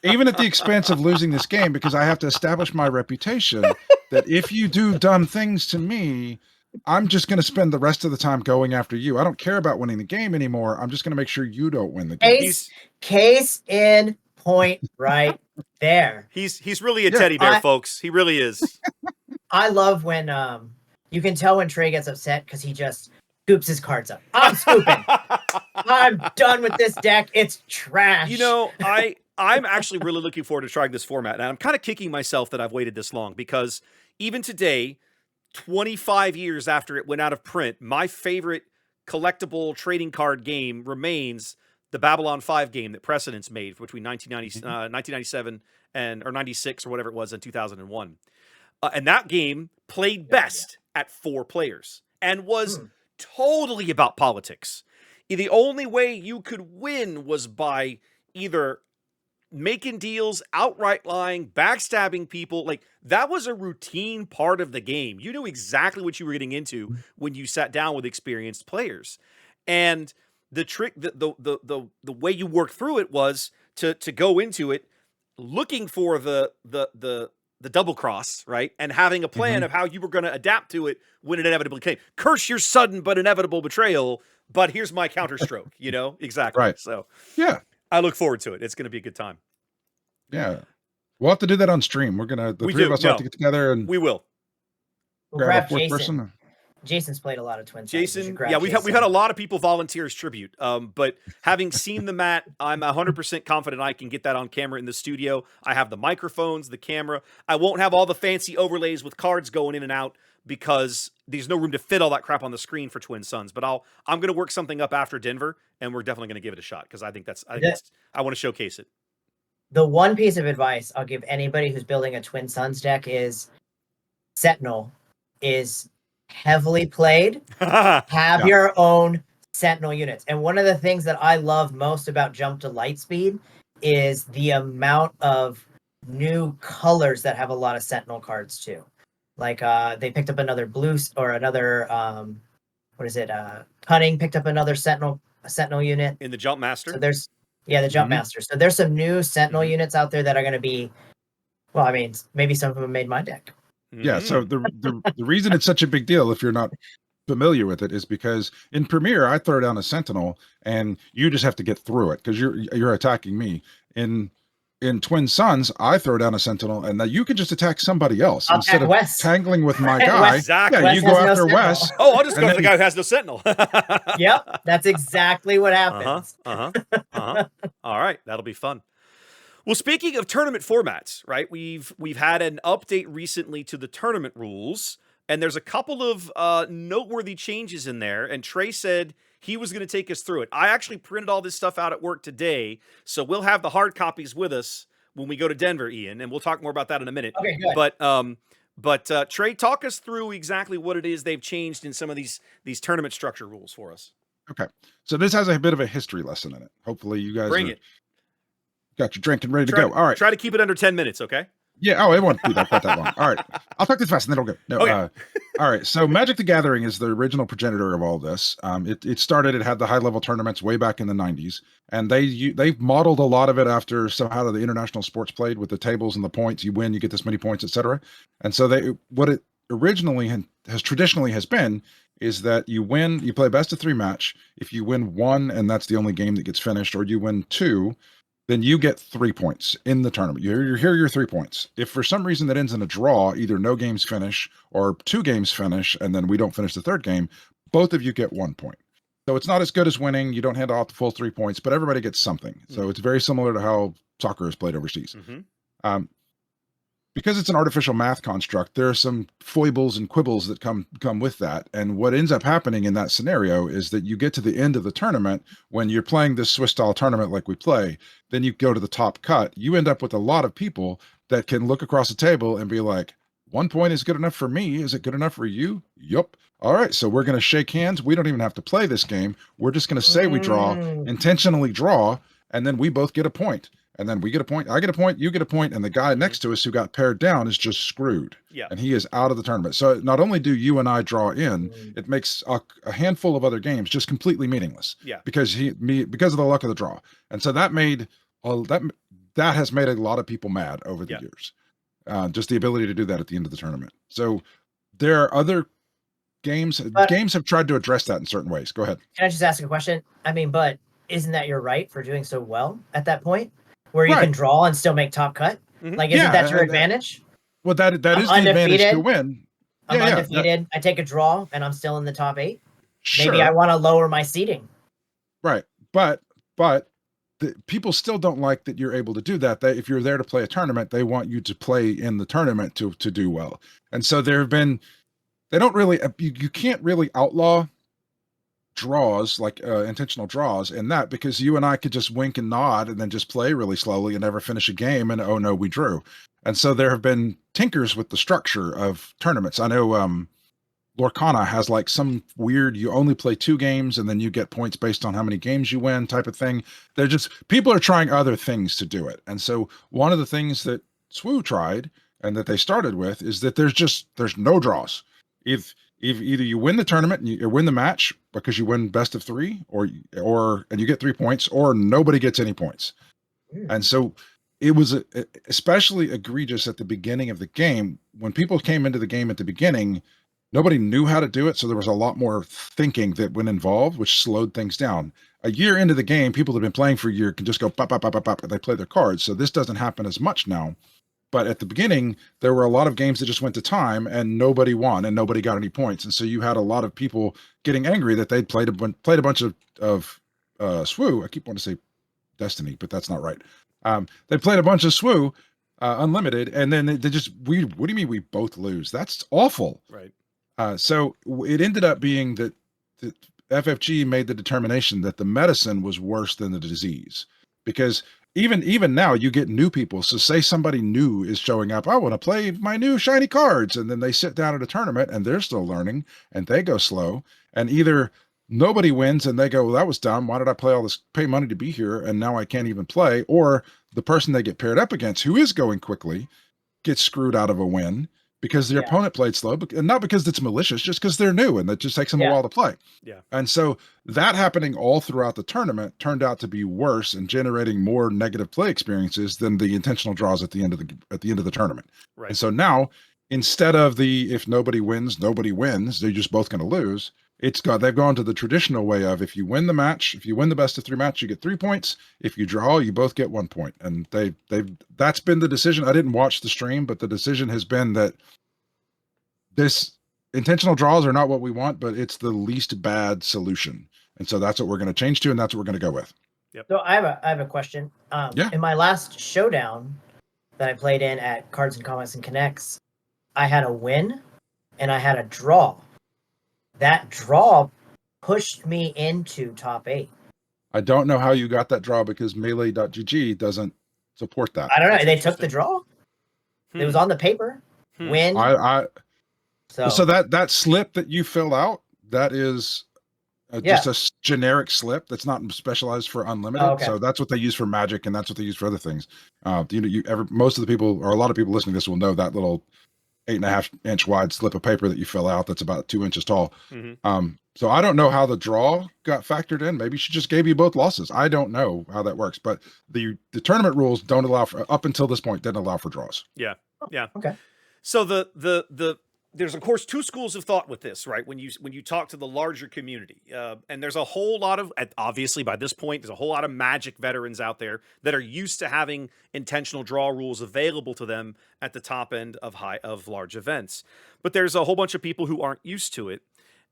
even at the expense of losing this game, because I have to establish my reputation that if you do dumb things to me, I'm just going to spend the rest of the time going after you. I don't care about winning the game anymore. I'm just going to make sure you don't win the game. Case in point right there. He's really a teddy bear, folks. He really is. I love when you can tell when Trey gets upset because he just scoops his cards up. I'm scooping. I'm done with this deck. It's trash. I'm actually really looking forward to trying this format, and I'm kind of kicking myself that I've waited this long, because even today, 25 years after it went out of print, my favorite collectible trading card game remains the Babylon 5 game that Precedence made between 1997 or 96 or whatever it was in 2001. And that game played best at 4 players and was totally about politics. The only way you could win was by either making deals, outright lying, backstabbing people. Like, that was a routine part of the game. You knew exactly what you were getting into when you sat down with experienced players. And the trick, the way you worked through it was to go into it looking for the double cross, right? And having a plan of how you were going to adapt to it when it inevitably came. Curse your sudden but inevitable betrayal, but here's my counterstroke, Exactly. Right. So, yeah. I look forward to it. It's going to be a good time. Yeah. We'll have to do that on stream. We're gonna the We three do. of us will have No. to get together and We will. We'll grab a grab fourth Jason. person. Jason's played a lot of Twin Suns. We should Jason, grab yeah, we've had Jason. a lot of people volunteer as tribute. But having seen the mat, I'm 100% confident I can get that on camera in the studio. I have the microphones, the camera. I won't have all the fancy overlays with cards going in and out because there's no room to fit all that crap on the screen for Twin Suns. But I'm going to work something up after Denver, and we're definitely going to give it a shot because I want to showcase it. The one piece of advice I'll give anybody who's building a Twin Suns deck is Sentinel is heavily played. Have your own Sentinel units. And one of the things that I love most about Jump to Lightspeed is the amount of new colors that have a lot of Sentinel cards too. Like they picked up another blue or another Cunning picked up another Sentinel unit In the Jump Master. So there's the Jump Master. So there's some new Sentinel units out there that are going to be, well, I mean, maybe some of them made my deck. Yeah, so the reason it's such a big deal, if you're not familiar with it, is because in Premiere I throw down a Sentinel and you just have to get through it because you're attacking me. In Twin Suns, I throw down a Sentinel and that you can just attack somebody else instead of tangling with my guy. Exactly. Yeah, you go after Wes. Oh, I'll just go to the guy who has no Sentinel. Yep, that's exactly what happens. All right, that'll be fun. Well, speaking of tournament formats, right? We've had an update recently to the tournament rules, and there's a couple of noteworthy changes in there. And Trey said he was going to take us through it. I actually printed all this stuff out at work today, so we'll have the hard copies with us when we go to Denver, Ian, and we'll talk more about that in a minute. Okay, good. But Trey, talk us through exactly what it is they've changed in some of these tournament structure rules for us. Okay, so this has a bit of a history lesson in it. Hopefully, you guys bring it. Got your drink and ready to go. All right. Try to keep it under 10 minutes, okay? Yeah. Oh, it won't be quite that long. All right. I'll talk this fast and then it'll go. No. Okay. All right. So Magic the Gathering is the original progenitor of all this. It had the high level tournaments way back in the 90s, and they've modeled a lot of it after somehow the international sports played with the tables and the points. You win, you get this many points, etc. And so what it originally has traditionally been is that you win, you play a best of 3 match. If you win 1 and that's the only game that gets finished, or you win 2, then you get 3 points in the tournament. You're here, your 3 points. If for some reason that ends in a draw, either no games finish or 2 games finish, and then we don't finish the 3rd game, both of you get 1 point. So it's not as good as winning. You don't hand off the full 3 points, but everybody gets something. So it's very similar to how soccer is played overseas. Because it's an artificial math construct, there are some foibles and quibbles that come with that. And what ends up happening in that scenario is that you get to the end of the tournament, when you're playing this Swiss style tournament like we play, then you go to the top cut. You end up with a lot of people that can look across the table and be like, 1 point is good enough for me. Is it good enough for you? Yup. All right. So we're going to shake hands. We don't even have to play this game. We're just going to say we draw, intentionally draw, and then we both get a point. And then we get a point, I get a point, you get a point, and the guy next to us who got paired down is just screwed. Yeah. And he is out of the tournament. So not only do you and I draw in, it makes a handful of other games just completely meaningless. Yeah. Because of the luck of the draw. And so that has made a lot of people mad over the years. Just the ability to do that at the end of the tournament. So there are other games have tried to address that in certain ways. Go ahead. Can I just ask a question? I mean, but isn't that your right for doing so well at that point? Where you can draw and still make top cut? Like, isn't that your advantage? Well, that is the advantage to win. I'm undefeated. I take a draw and I'm still in the top 8. Sure. Maybe I want to lower my seeding. Right. But people still don't like that you're able to do that. If you're there to play a tournament, they want you to play in the tournament to do well. And so you can't really outlaw draws, like intentional draws in that, because you and I could just wink and nod and then just play really slowly and never finish a game, and oh no, we drew. And so there have been tinkers with the structure of tournaments. I know Lorcana has like some weird, you only play 2 games and then you get points based on how many games you win type of thing. People are trying other things to do it. And so one of the things that SWU tried and that they started with is that there's no draws. If either you win the tournament and you win the match because you win best of 3, or you get 3 points, or nobody gets any points. And so it was especially egregious at the beginning of the game. When people came into the game at the beginning, nobody knew how to do it, so there was a lot more thinking that went involved, which slowed things down. A year into the game, people that have been playing for a year can just go pop, pop, pop, pop, pop, and they play their cards. So this doesn't happen as much now. But at the beginning, there were a lot of games that just went to time and nobody won and nobody got any points. And so you had a lot of people getting angry that they'd played a bunch of SWU. I keep wanting to say Destiny, but that's not right. They played a bunch of SWU, Unlimited, and then they just, what do you mean we both lose? That's awful. Right. So it ended up being that FFG made the determination that the medicine was worse than the disease, because even now you get new people. So say somebody new is showing up, I want to play my new shiny cards, and then they sit down at a tournament and they're still learning and they go slow, and either nobody wins and they go, well, that was dumb, why did I play all this, pay money to be here, and now I can't even play, or the person they get paired up against who is going quickly gets screwed out of a win because their opponent played slow, and not because it's malicious, just because they're new and it just takes them a while to play. Yeah. And so that happening all throughout the tournament turned out to be worse and generating more negative play experiences than the intentional draws at the end of the tournament. Right. And so now, instead of the if nobody wins, nobody wins, they're just both going to lose. They've gone to the traditional way of, if you win the match, if you win the best of 3 match, you get 3 points. If you draw, you both get 1 point. And that's been the decision. I didn't watch the stream, but the decision has been that this intentional draws are not what we want, but it's the least bad solution. And so that's what we're going to change to, and that's what we're going to go with. Yep. So I have a question. In my last showdown that I played in at Cards and Comics and Connects, I had a win and I had a draw. That draw pushed me into top 8. I don't know how you got that draw because melee.gg doesn't support that. I don't know. They took the draw. It was on the paper. Win. So that slip that you fill out, that is just a generic slip that's not specialized for Unlimited. Okay. So that's what they use for Magic, and that's what they use for other things. Most of the people, or a lot of people listening to this, will know that little 8.5 inch wide slip of paper that you fill out that's about 2 inches tall. So I don't know how the draw got factored in. Maybe she just gave you both losses. I don't know how that works, but the tournament rules don't allow for, up until this point, didn't allow for draws. Yeah. Okay. So there's of course 2 schools of thought with this, right? When you talk to the larger community, and there's a whole lot of, obviously by this point, there's a whole lot of Magic veterans out there that are used to having intentional draw rules available to them at the top end of large events. But there's a whole bunch of people who aren't used to it,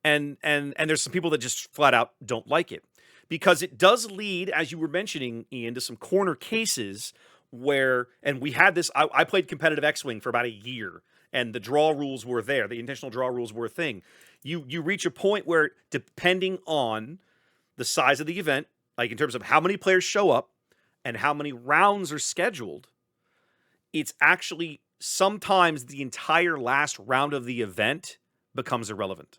and there's some people that just flat out don't like it, because it does lead, as you were mentioning, Ian, to some corner cases where, and we had this. I played competitive X-Wing for about a year. And the draw rules were there. The intentional draw rules were a thing. You reach a point where, depending on the size of the event, like in terms of how many players show up and how many rounds are scheduled, it's actually sometimes the entire last round of the event becomes irrelevant.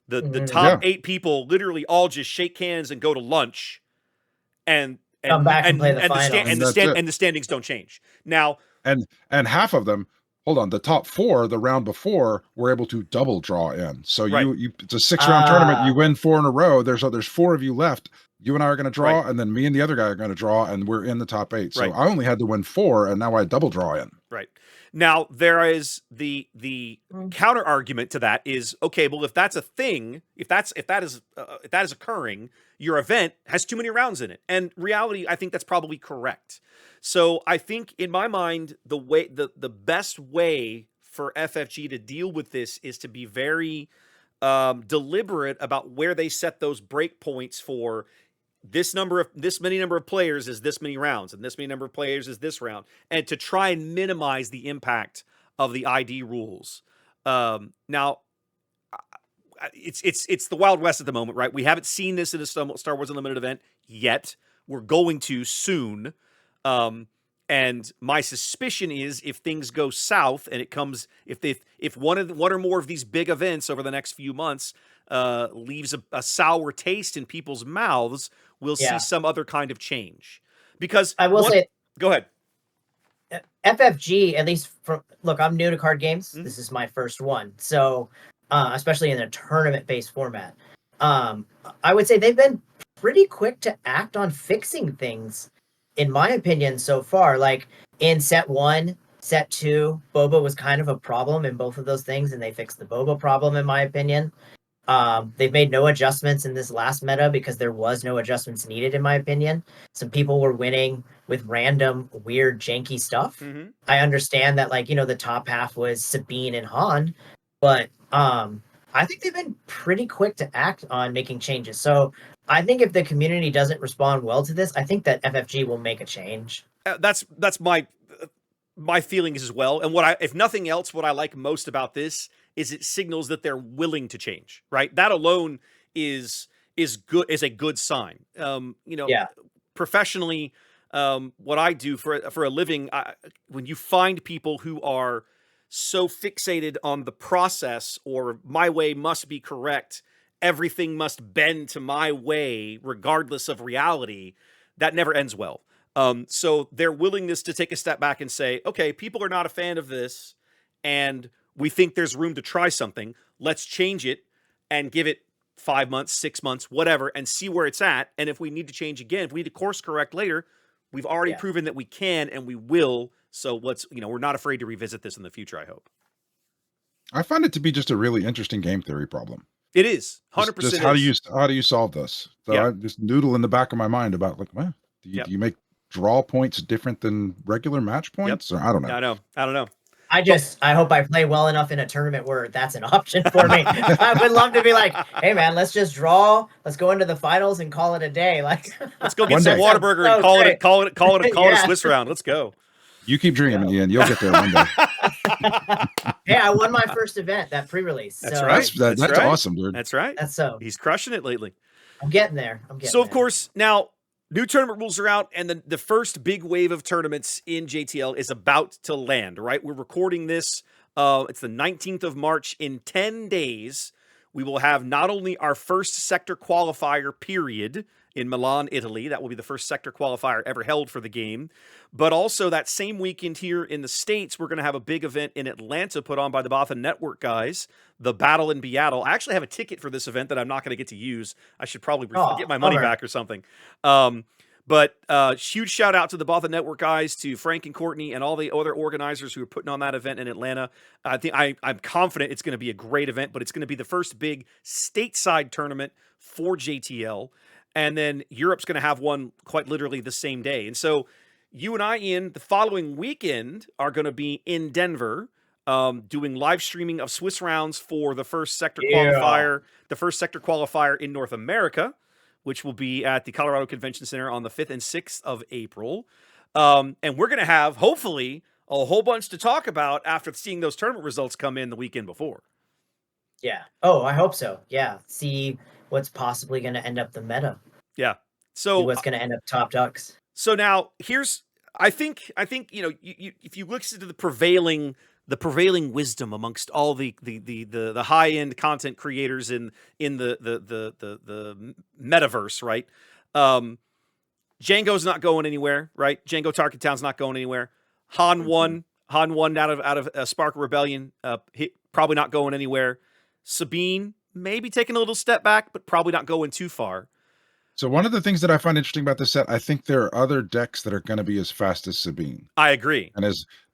The top 8 people literally all just shake hands and go to lunch, and come back and play the finals. And the standings don't change. Now, and half of them, hold on, the top 4 the round before were able to double draw in. So you it's a 6-round tournament, you win 4 in a row. There's 4 of you left. You and I are going to draw, and then me and the other guy are going to draw, and we're in the top 8. So I only had to win 4, and now I double draw in. Right. Now, there is the counter argument to that is, okay, well, if that's a thing, if that is occurring, your event has too many rounds in it. And reality, I think that's probably correct. So I think, in my mind, the best way for FFG to deal with this is to be very deliberate about where they set those break points for this many number of players is this many rounds, and this many number of players is this round, and to try and minimize the impact of the ID rules. Now, it's the Wild West at the moment, right? We haven't seen this in a Star Wars Unlimited event yet. We're going to soon. And my suspicion is, if things go south and it comes, if one or more of these big events over the next few months leaves a sour taste in people's mouths, we'll see some other kind of change. Because I will say, go ahead. FFG, at least look, I'm new to card games. This is my first one. So, especially in a tournament-based format, I would say they've been pretty quick to act on fixing things, in my opinion, so far. Like in set 1, set 2, Boba was kind of a problem in both of those things, and they fixed the Boba problem, in my opinion. They've made no adjustments in this last meta because there was no adjustments needed, in my opinion. Some people were winning with random, weird, janky stuff. Mm-hmm. I understand that, like, the top half was Sabine and Han, but I think they've been pretty quick to act on making changes. So I think if the community doesn't respond well to this, I think that FFG will make a change. That's my feelings as well. And if nothing else, what I like most about this is it signals that they're willing to change. Right, that alone is a good sign. Yeah. Professionally, what I do for a living, when you find people who are so fixated on the process or my way must be correct, everything must bend to my way regardless of reality, that never ends well. So their willingness to take a step back and say, okay, people are not a fan of this and we think there's room to try something, let's change it and give it 5 months, 6 months, whatever, and see where it's at. And if we need to change again, if we need to course correct later, we've already proven that we can and we will. So we're not afraid to revisit this in the future, I hope. I find it to be just a really interesting game theory problem. It is 100%. Just how do you solve this? So I just noodle in the back of my mind about like, well, do you make draw points different than regular match points? Or I don't know. I don't know. I hope I play well enough in a tournament where that's an option for me. I would love to be like, hey man, let's just draw. Let's go into the finals and call it a day. Like, let's go get some Whataburger and call it a Swiss round. Let's go. You keep dreaming, Ian. You'll get there one day. Hey, I won my first event, that pre-release. That's right. That's right. Awesome, dude. That's right. He's crushing it lately. I'm getting there. So, of course, now new tournament rules are out, and the first big wave of tournaments in JTL is about to land, right? We're recording this. It's the 19th of March. In 10 days, we will have not only our first sector qualifier period in Milan, Italy. That will be the first sector qualifier ever held for the game. But also that same weekend here in the States, we're going to have a big event in Atlanta put on by the Bothan Network guys, the Battle in Beattle. I actually have a ticket for this event that I'm not going to get to use. I should probably get my money back or something. But huge shout out to the Bothan Network guys, to Frank and Courtney and all the other organizers who are putting on that event in Atlanta. I think I'm confident it's going to be a great event, but it's going to be the first big stateside tournament for JTL. And then Europe's going to have one quite literally the same day. And so you and I, Ian, the following weekend are going to be in Denver doing live streaming of Swiss rounds for the first sector qualifier in North America, which will be at the Colorado Convention Center on the 5th and 6th of April. And we're going to have, hopefully, a whole bunch to talk about after seeing those tournament results come in the weekend before. Yeah. Oh, I hope so. Yeah. See what's possibly going to end up the meta. Yeah. So what's going to end up top ducks. So now I think you if you listen to the prevailing wisdom amongst all the high end content creators in the metaverse, right? Django's not going anywhere, right? Django Tarketown's not going anywhere. Han won out of Spark Rebellion, probably not going anywhere. Sabine maybe taking a little step back, but probably not going too far. So one of the things that I find interesting about this set, I think there are other decks that are going to be as fast as Sabine. I agree. And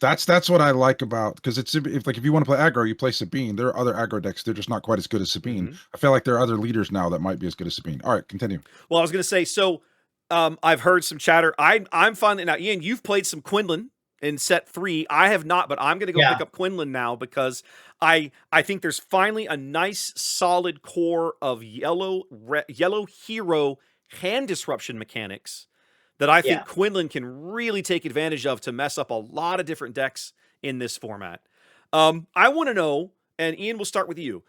that's what I like about, because if you want to play aggro, you play Sabine. There are other aggro decks. They're just not quite as good as Sabine. Mm-hmm. I feel like there are other leaders now that might be as good as Sabine. All right, continue. Well, I was going to say, so I've heard some chatter. I'm finding now, Ian, you've played some Quinlan in set 3. I have not, but I'm going to go pick up Quinlan now because I think there's finally a nice solid core of yellow hero hand disruption mechanics that I think Quinlan can really take advantage of to mess up a lot of different decks in this format. I want to know, and Ian, we'll start with you.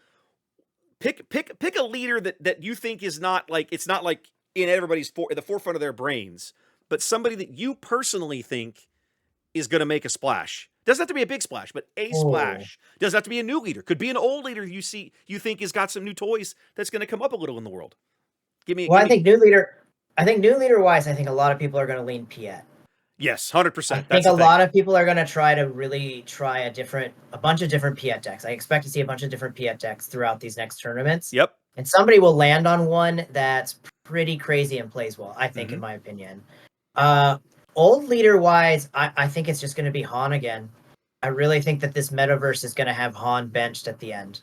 Pick a leader that you think is not like, it's not like in everybody's at the forefront of their brains, but somebody that you personally think is going to make a splash. Doesn't have to be a big splash, but a splash. Doesn't have to be a new leader. Could be an old leader you think has got some new toys that's going to come up a little in the world. I think new leader wise, I think a lot of people are going to lean Piet. Yes, 100%. I think a lot of people are going to try a bunch of different Piet decks. I expect to see a bunch of different Piet decks throughout these next tournaments. Yep. And somebody will land on one that's pretty crazy and plays well, I think, in my opinion. Old leader wise, I think it's just going to be Han again. I really think that this metaverse is going to have Han benched at the end.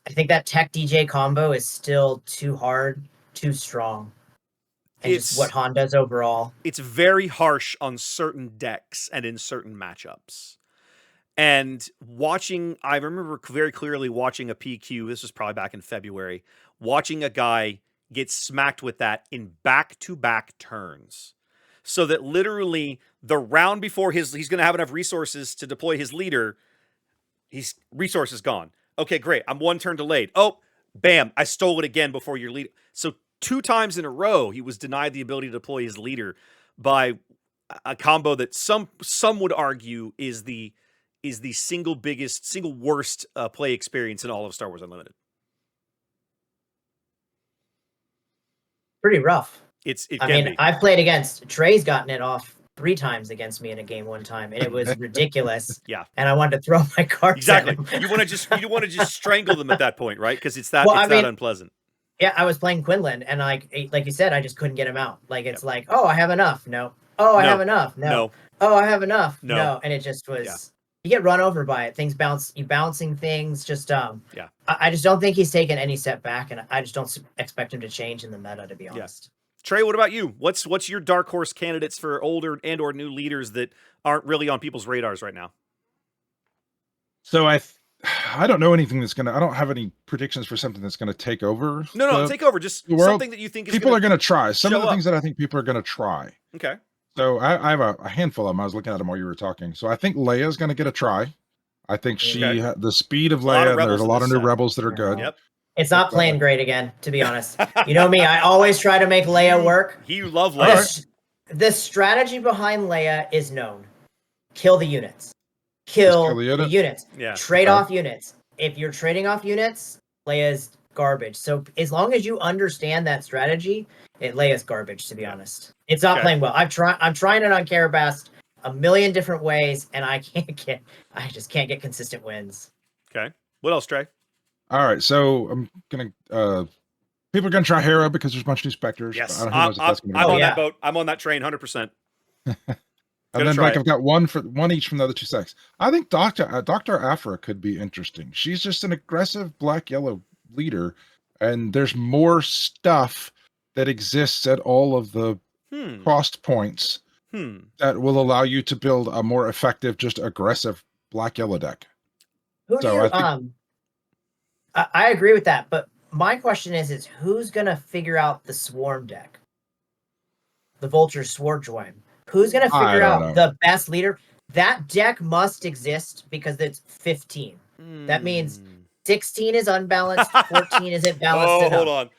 I think that Tech DJ combo is still too hard, too strong. And just what Han does overall. It's very harsh on certain decks and in certain matchups. And I remember very clearly watching a PQ, this was probably back in February, watching a guy get smacked with that in back-to-back turns. So that literally the round before he's going to have enough resources to deploy his leader, his resources gone. Okay, great. I'm one turn delayed. Oh, bam, I stole it again before your leader. So 2 times in a row, he was denied the ability to deploy his leader by a combo that some would argue is the single worst play experience in all of Star Wars Unlimited. Pretty rough. I mean, I've played against Trey's gotten it off 3 times against me in a game one time, and it was ridiculous. Yeah, and I wanted to throw my cards. Exactly. At him. You want to just strangle them at that point, right? Because it's that unpleasant. Yeah, I was playing Quinlan, and like you said, I just couldn't get him out. Like it's like, oh, I have enough. No. Oh, I have enough. No. Oh, I have enough. No. And it just was. Yeah. You get run over by it. Things bounce. You bouncing things. Just Yeah. I just don't think he's taken any step back, and I just don't expect him to change in the meta. To be honest. Yeah. Trey, what about you? What's your dark horse candidates for older and or new leaders that aren't really on people's radars right now? So I don't know anything that's gonna. I don't have any predictions for something that's gonna take over. No, take over. Just something that you think people are gonna try. Some of the things that I think people are gonna try. Okay. So I have a handful of them. I was looking at them while you were talking. So I think Leia's gonna get a try. I think the speed of Leia. There's a lot of new rebels that are good. Yep. It's not playing great again, to be honest. You know me, I always try to make Leia work. You love Leia. The strategy behind Leia is known. Kill the units. Kill the units. Yeah. Trade off units. If you're trading off units, Leia's garbage. So as long as you understand that strategy, Leia's garbage, to be honest. It's not playing well. I'm trying it on Karabast a million different ways, and I just can't get consistent wins. Okay. What else, Trey? All right, so I'm gonna people are gonna try Hera because there's a bunch of new specters. Yes, I'm on that boat. I'm on that train, 100%. And then I've got one each from the other 2 sects. I think Dr. Aphra could be interesting. She's just an aggressive black-yellow leader, and there's more stuff that exists at all of the crossed points that will allow you to build a more effective, just aggressive black-yellow deck. I agree with that, but my question is who's gonna figure out the swarm deck? The Vulture Sword Join. Who's gonna figure out the best leader? That deck must exist because it's 15. That means 16 is unbalanced, 14 isn't balanced enough. Hold on.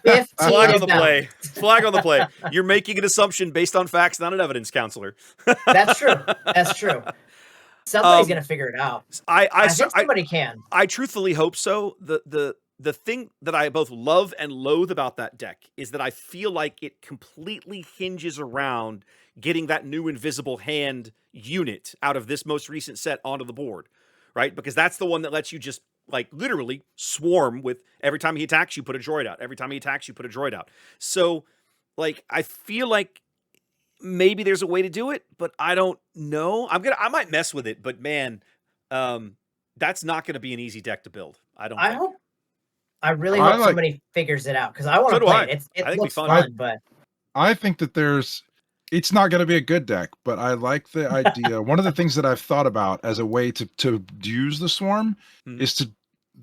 15 Flag on the play. Flag on the play. You're making an assumption based on facts, not an evidence, counselor. That's true. That's true. Somebody's gonna figure it out. I think somebody can. I truthfully hope so. The thing that I both love and loathe about that deck is that I feel like it completely hinges around getting that new invisible hand unit out of this most recent set onto the board, right? Because that's the one that lets you just like literally swarm with every time he attacks you, put a droid out. Every time he attacks you, put a droid out. So like I feel like maybe there's a way to do it, but I don't know. I might mess with it, but man, that's not going to be an easy deck to build. I really hope somebody figures it out because I want to play it. It looks fun, but I think that it's not going to be a good deck, but I like the idea. One of the things that I've thought about as a way to use the swarm is to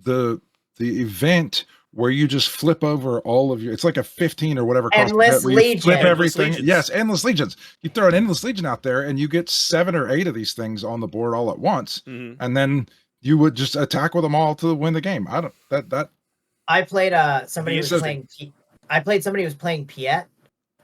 the event where you just flip over all of your, it's like a 15 or whatever. Endless Legion. Flip everything. Yes, Endless Legions. You throw an Endless Legion out there and you get 7 or 8 of these things on the board all at once. And then you would just attack with them all to win the game. I played somebody who was playing Piet,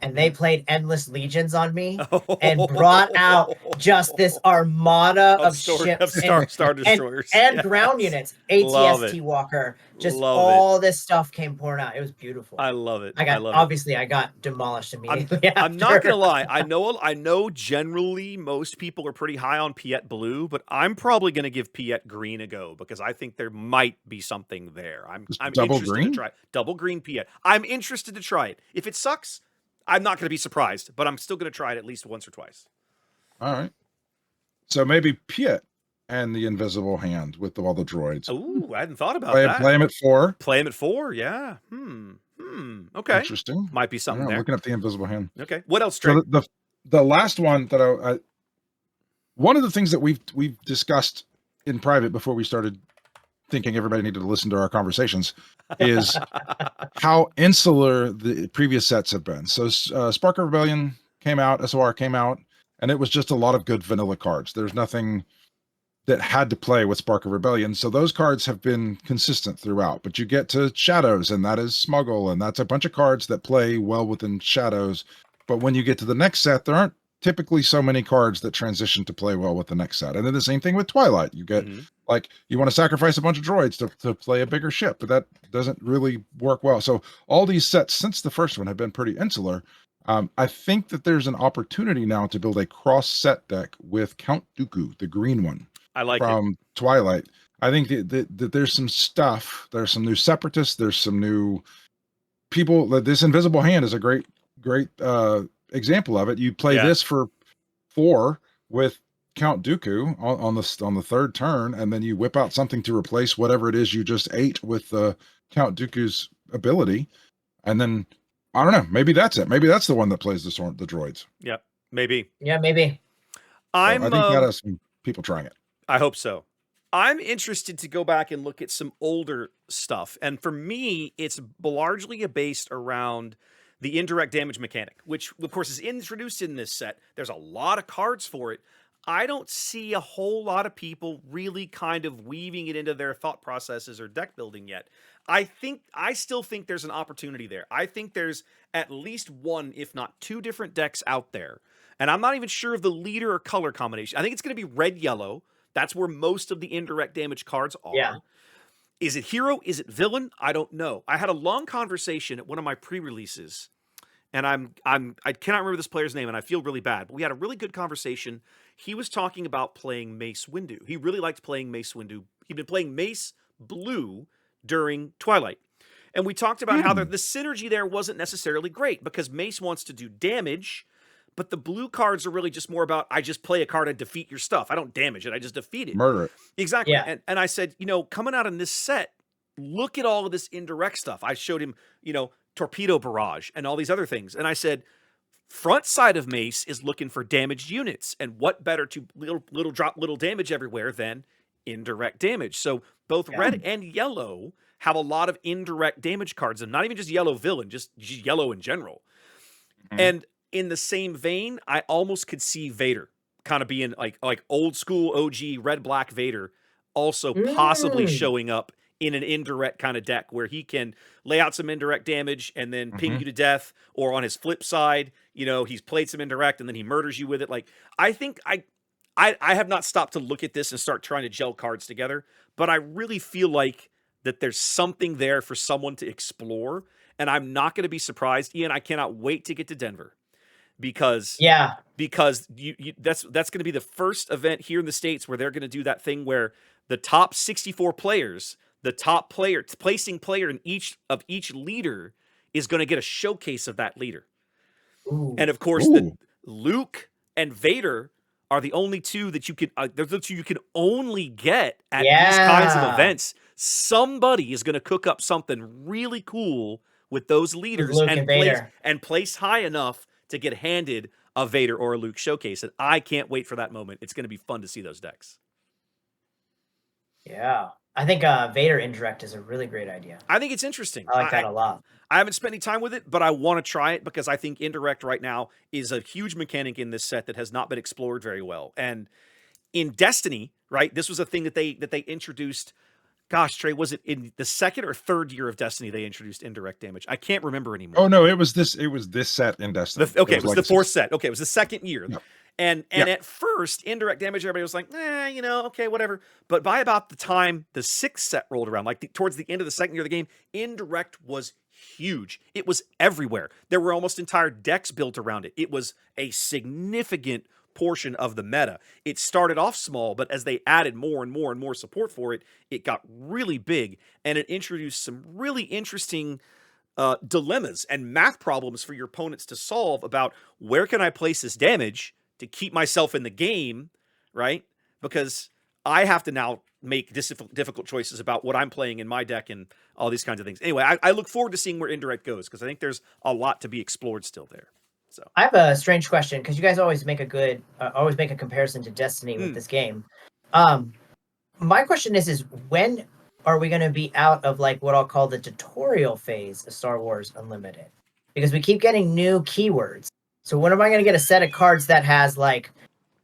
and they played Endless Legions on me and brought out just this armada of ships Star Destroyers and ground units, ATST Walker, just all this stuff came pouring out. It was beautiful. I love it. I got demolished immediately. I'm not gonna lie. I know generally most people are pretty high on Piet Blue, but I'm probably gonna give Piet Green a go because I think there might be something there. I'm interested to try double green Piet. I'm interested to try it. If it sucks, I'm not going to be surprised, but I'm still going to try it at least once or twice. All right. So maybe Piet and the invisible hand with all the droids. Ooh, I hadn't thought about Play that. him at 4. Play him at 4, yeah. Okay. Interesting. Might be I something don't know, I'm there. looking up the invisible hand. Okay. What else, Trey? So the last one that I one of the things that we've discussed in private before we started thinking everybody needed to listen to our conversations is how insular the previous sets have been. So Spark of Rebellion came out, SOR came out, and it was just a lot of good vanilla cards. There's nothing that had to play with Spark of Rebellion. So those cards have been consistent throughout. But you get to Shadows, and that is Smuggle, and that's a bunch of cards that play well within Shadows. But when you get to the next set, there aren't typically so many cards that transition to play well with the next set. And then the same thing with Twilight. You get like you want to sacrifice a bunch of droids to play a bigger ship, but that doesn't really work well. So all these sets since the first one have been pretty insular. I think that there's an opportunity now to build a cross set deck with Count Dooku, the green one. I like from Twilight. I think that there's some stuff. There's some new separatists. There's some new people. This invisible hand is a great example of it. You play this for 4 with Count Dooku on the third turn, and then you whip out something to replace whatever it is you just ate with Count Dooku's ability, and then I don't know. Maybe that's it. Maybe that's the one that plays the droids. Yep, maybe. Yeah, maybe. I think that has some people trying it. I hope so. I'm interested to go back and look at some older stuff. And for me, it's largely based around the indirect damage mechanic, which, of course, is introduced in this set. There's a lot of cards for it. I don't see a whole lot of people really kind of weaving it into their thought processes or deck building yet. I still think there's an opportunity there. I think there's at least one, if not 2 different decks out there. And I'm not even sure of the leader or color combination. I think it's going to be red-yellow. That's where most of the indirect damage cards are. Yeah. Is it hero? Is it villain? I don't know. I had a long conversation at one of my pre-releases, and I cannot remember this player's name, and I feel really bad. But we had a really good conversation. He was talking about playing Mace Windu. He really liked playing Mace Windu. He'd been playing Mace Blue during Twilight. And we talked about how the synergy there wasn't necessarily great because Mace wants to do damage, but the blue cards are really just more about, I just play a card and defeat your stuff. I don't damage it. I just defeat it. Murder it. Exactly. Yeah. And I said, coming out in this set, look at all of this indirect stuff. I showed him, torpedo barrage and all these other things. And I said, front side of Mace is looking for damaged units. And what better to little drop little damage everywhere than indirect damage. So both red and yellow have a lot of indirect damage cards, and not even just yellow villain, just yellow in general. And in the same vein, I almost could see Vader kind of being like old school OG red-black Vader also possibly showing up in an indirect kind of deck where he can lay out some indirect damage and then ping you to death, or on his flip side, he's played some indirect and then he murders you with it. Like, I think I have not stopped to look at this and start trying to gel cards together, but I really feel like that there's something there for someone to explore, and I'm not going to be surprised. Ian, I cannot wait to get to Denver because that's going to be the first event here in the States where they're going to do that thing where the top 64 players, the top placing player in each leader is going to get a showcase of that leader. Ooh. And of course, the Luke and Vader are the only 2 that you can they're the 2 you can only get at these kinds of events. Somebody is going to cook up something really cool with those leaders and place high enough to get handed a Vader or a Luke showcase. And I can't wait for that moment. It's going to be fun to see those decks. Yeah. I think Vader indirect is a really great idea. I think it's interesting. I like that a lot. I haven't spent any time with it, but I want to try it because I think indirect right now is a huge mechanic in this set that has not been explored very well. And in Destiny, right, this was a thing that they introduced. Gosh, Trey, was it in the 2nd or 3rd year of Destiny they introduced indirect damage? I can't remember anymore. Oh no, it was this set in Destiny. It was the 4th set. Okay, it was the 2nd year. Yep. And at first, indirect damage, everybody was like, okay, whatever. But by about the time the 6th set rolled around, towards the end of the 2nd year of the game, indirect was huge. It was everywhere. There were almost entire decks built around it. It was a significant portion of the meta. It started off small, but as they added more and more and more support for it, it got really big, and it introduced some really interesting dilemmas and math problems for your opponents to solve about where can I place this damage to keep myself in the game, right? Because I have to now make difficult choices about what I'm playing in my deck and all these kinds of things. Anyway, I look forward to seeing where indirect goes because I think there's a lot to be explored still there. So I have a strange question because you guys always make a comparison to Destiny with this game. My question is when are we going to be out of like what I'll call the tutorial phase of Star Wars Unlimited? Because we keep getting new keywords. So when am I going to get a set of cards that has like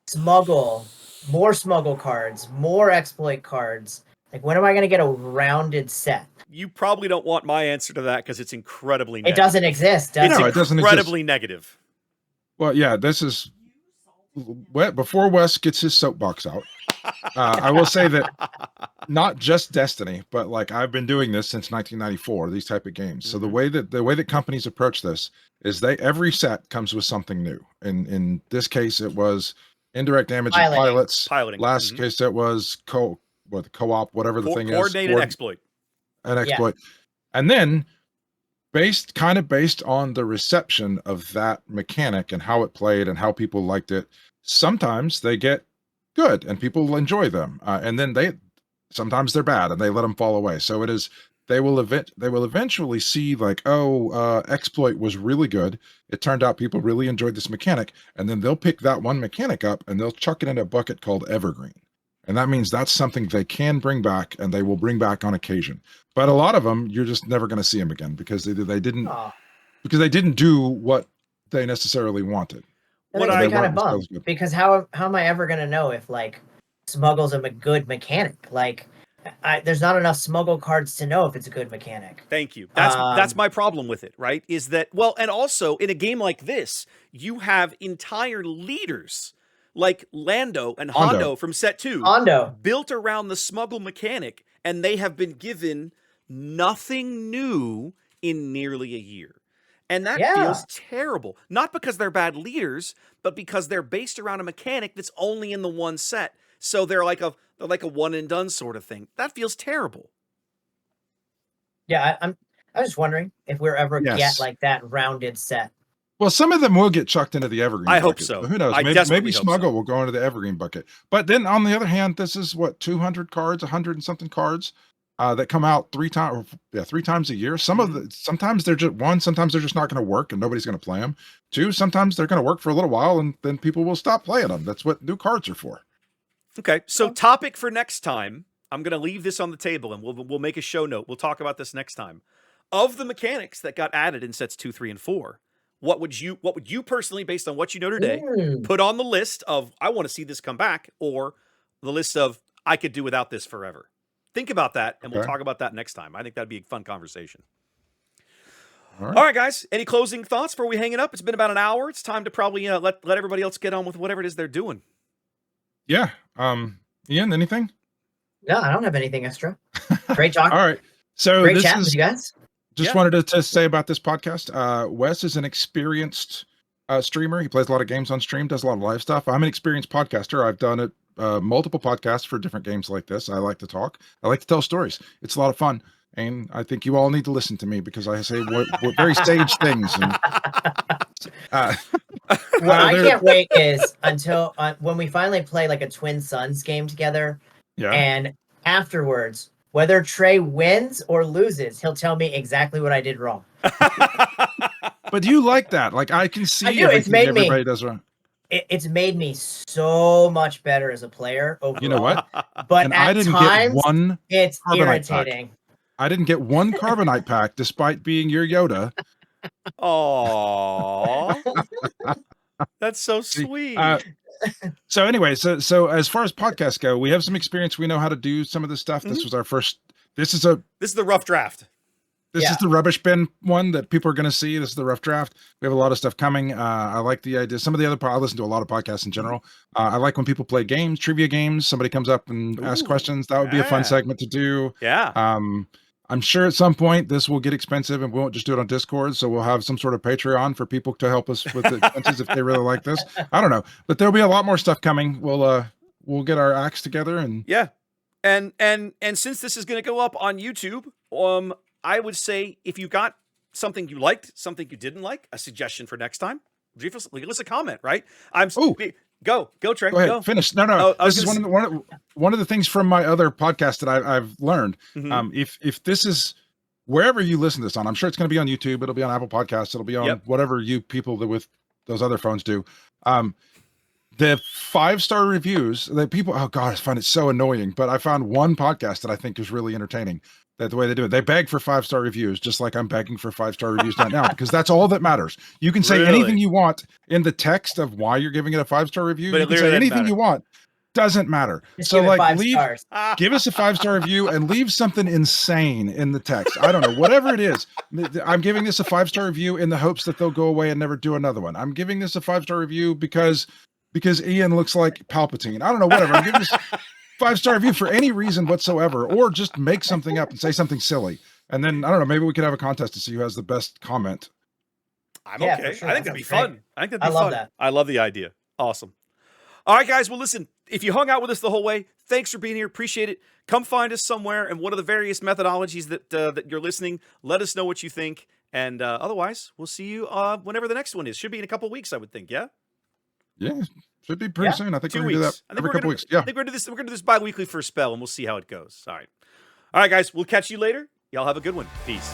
smuggle, more smuggle cards, more exploit cards? Like when am I going to get a rounded set? you probably don't want my answer to that because it's incredibly It negative. doesn't exist, does It's it? No, it doesn't incredibly negative. Well, yeah, this is before Wes gets his soapbox out. I will say that not just Destiny, but like I've been doing this since 1994. These type of games. So the way that companies approach this is every set comes with something new. In this case, it was indirect damage and pilots. Piloting. Last case, it was co-op, whatever the thing is. Coordinated exploit. An exploit, and then based on the reception of that mechanic and how it played and how people liked it, sometimes they get good and people enjoy them, and then sometimes they're bad and they let them fall away. So it is they will eventually see like, exploit was really good. It turned out people really enjoyed this mechanic, and then they'll pick that one mechanic up and they'll chuck it in a bucket called evergreen. And that means that's something they can bring back and they will bring back on occasion. But a lot of them, you're just never going to see them again because they didn't do what they necessarily wanted. That makes me kind of bummed because how am I ever going to know if like smuggle's a good mechanic? Like there's not enough smuggle cards to know if it's a good mechanic. Thank you. That's my problem with it, right? Is that, well, and also in a game like this, you have entire leaders like Lando and Hondo from set 2 built around the smuggle mechanic, and they have been given nothing new in nearly a year. And that feels terrible. Not because they're bad leaders, but because they're based around a mechanic that's only in the one set. So they're like a one and done sort of thing. That feels terrible. Yeah, I was just wondering if we're ever get like that rounded set. Well, some of them will get chucked into the evergreen bucket. I hope so. Who knows? Maybe smuggle will go into the evergreen bucket. But then on the other hand, this is 200 cards, 100 and something cards that come out three times a year. Sometimes they're just sometimes they're just not going to work and nobody's going to play them. 2, sometimes they're going to work for a little while and then people will stop playing them. That's what new cards are for. Okay, so topic for next time. I'm going to leave this on the table and we'll make a show note. We'll talk about this next time. Of the mechanics that got added in sets 2, 3, and 4, what would you personally, based on what you know today, put on the list of I want to see this come back, or the list of I could do without this forever? Think about that, and we'll talk about that next time. I think that'd be a fun conversation. All right, guys. Any closing thoughts before we hang it up? It's been about an hour. It's time to probably let everybody else get on with whatever it is they're doing. Yeah. Ian, anything? No, I don't have anything extra. Great talk. All right. So great chat with you guys. Just wanted to say about this podcast. Wes is an experienced streamer. He plays a lot of games on stream, does a lot of live stuff. I'm an experienced podcaster. I've done it multiple podcasts for different games like this. I like to talk. I like to tell stories. It's a lot of fun. And I think you all need to listen to me because I say what very sage things. And, what I can't wait is until when we finally play like a Twin Sons game together. Yeah. And afterwards, whether Trey wins or loses, he'll tell me exactly what I did wrong. But you like that? Like I can see everybody does wrong. It's made me so much better as a player overall. You know what? But and at I didn't times, get one it's irritating. Pack. I didn't get one Carbonite pack despite being your Yoda. Aww. That's so sweet. So anyway, so as far as podcasts go, we have some experience. We know how to do some of this stuff. This was our first. This is the rough draft. This is the rubbish bin one that people are going to see. This is the rough draft. We have a lot of stuff coming. I like the idea. Some of the other, I listen to a lot of podcasts in general. I like when people play games, trivia games. Somebody comes up and asks questions. That would be a fun segment to do. Yeah. I'm sure at some point this will get expensive and we won't just do it on Discord. So we'll have some sort of Patreon for people to help us with the expenses if they really like this. I don't know, but there'll be a lot more stuff coming. We'll get our acts together and and since this is going to go up on YouTube, I would say if you got something you liked, something you didn't like, a suggestion for next time, leave us a comment, right? Go, Trey. Go ahead, Go. finish. No, Oh, I was this is gonna one of the things from my other podcast that I've learned. Mhm. If this is wherever you listen to this on, I'm sure it's going to be on YouTube. It'll be on Apple Podcasts. It'll be on Yep. whatever you people that with those other phones do. The 5-star reviews that people, oh God, I find it so annoying. But I found one podcast that I think is really entertaining. That the way they do it, they beg for 5-star reviews, just like I'm begging for 5-star reviews right now, because that's all that matters. You can say Really? anything you want in the text of why you're giving it a 5-star review. But You it can say literally doesn't anything matter. you want. Doesn't matter. Just So give it like 5 leave, stars. give us a 5-star review and leave something insane in the text. I don't know, whatever it is. I'm giving this a 5-star review in the hopes that they'll go away and never do another one. I'm giving this a 5-star review because Ian looks like Palpatine. I don't know, whatever. I'm giving this 5-star review for any reason whatsoever, or just make something up and say something silly. And then I don't know, maybe we could have a contest to see who has the best comment. I'm Yeah, okay. for sure. I think That that'd be sounds great. fun. I think that'd I be love fun. that. I love the idea. Awesome. All right, guys. Well, listen, if you hung out with us the whole way, thanks for being here. Appreciate it. Come find us somewhere and one of the various methodologies that you're listening. Let us know what you think. And otherwise, we'll see you whenever the next one is. Should be in a couple of weeks, I would think. Yeah? Yeah, should be pretty Yeah. soon. I think 2 we're gonna do weeks. that every couple weeks. I Yeah. think we're gonna do this bi-weekly for a spell, and we'll see how it goes. All right. All right, guys. We'll catch you later. Y'all have a good one. Peace.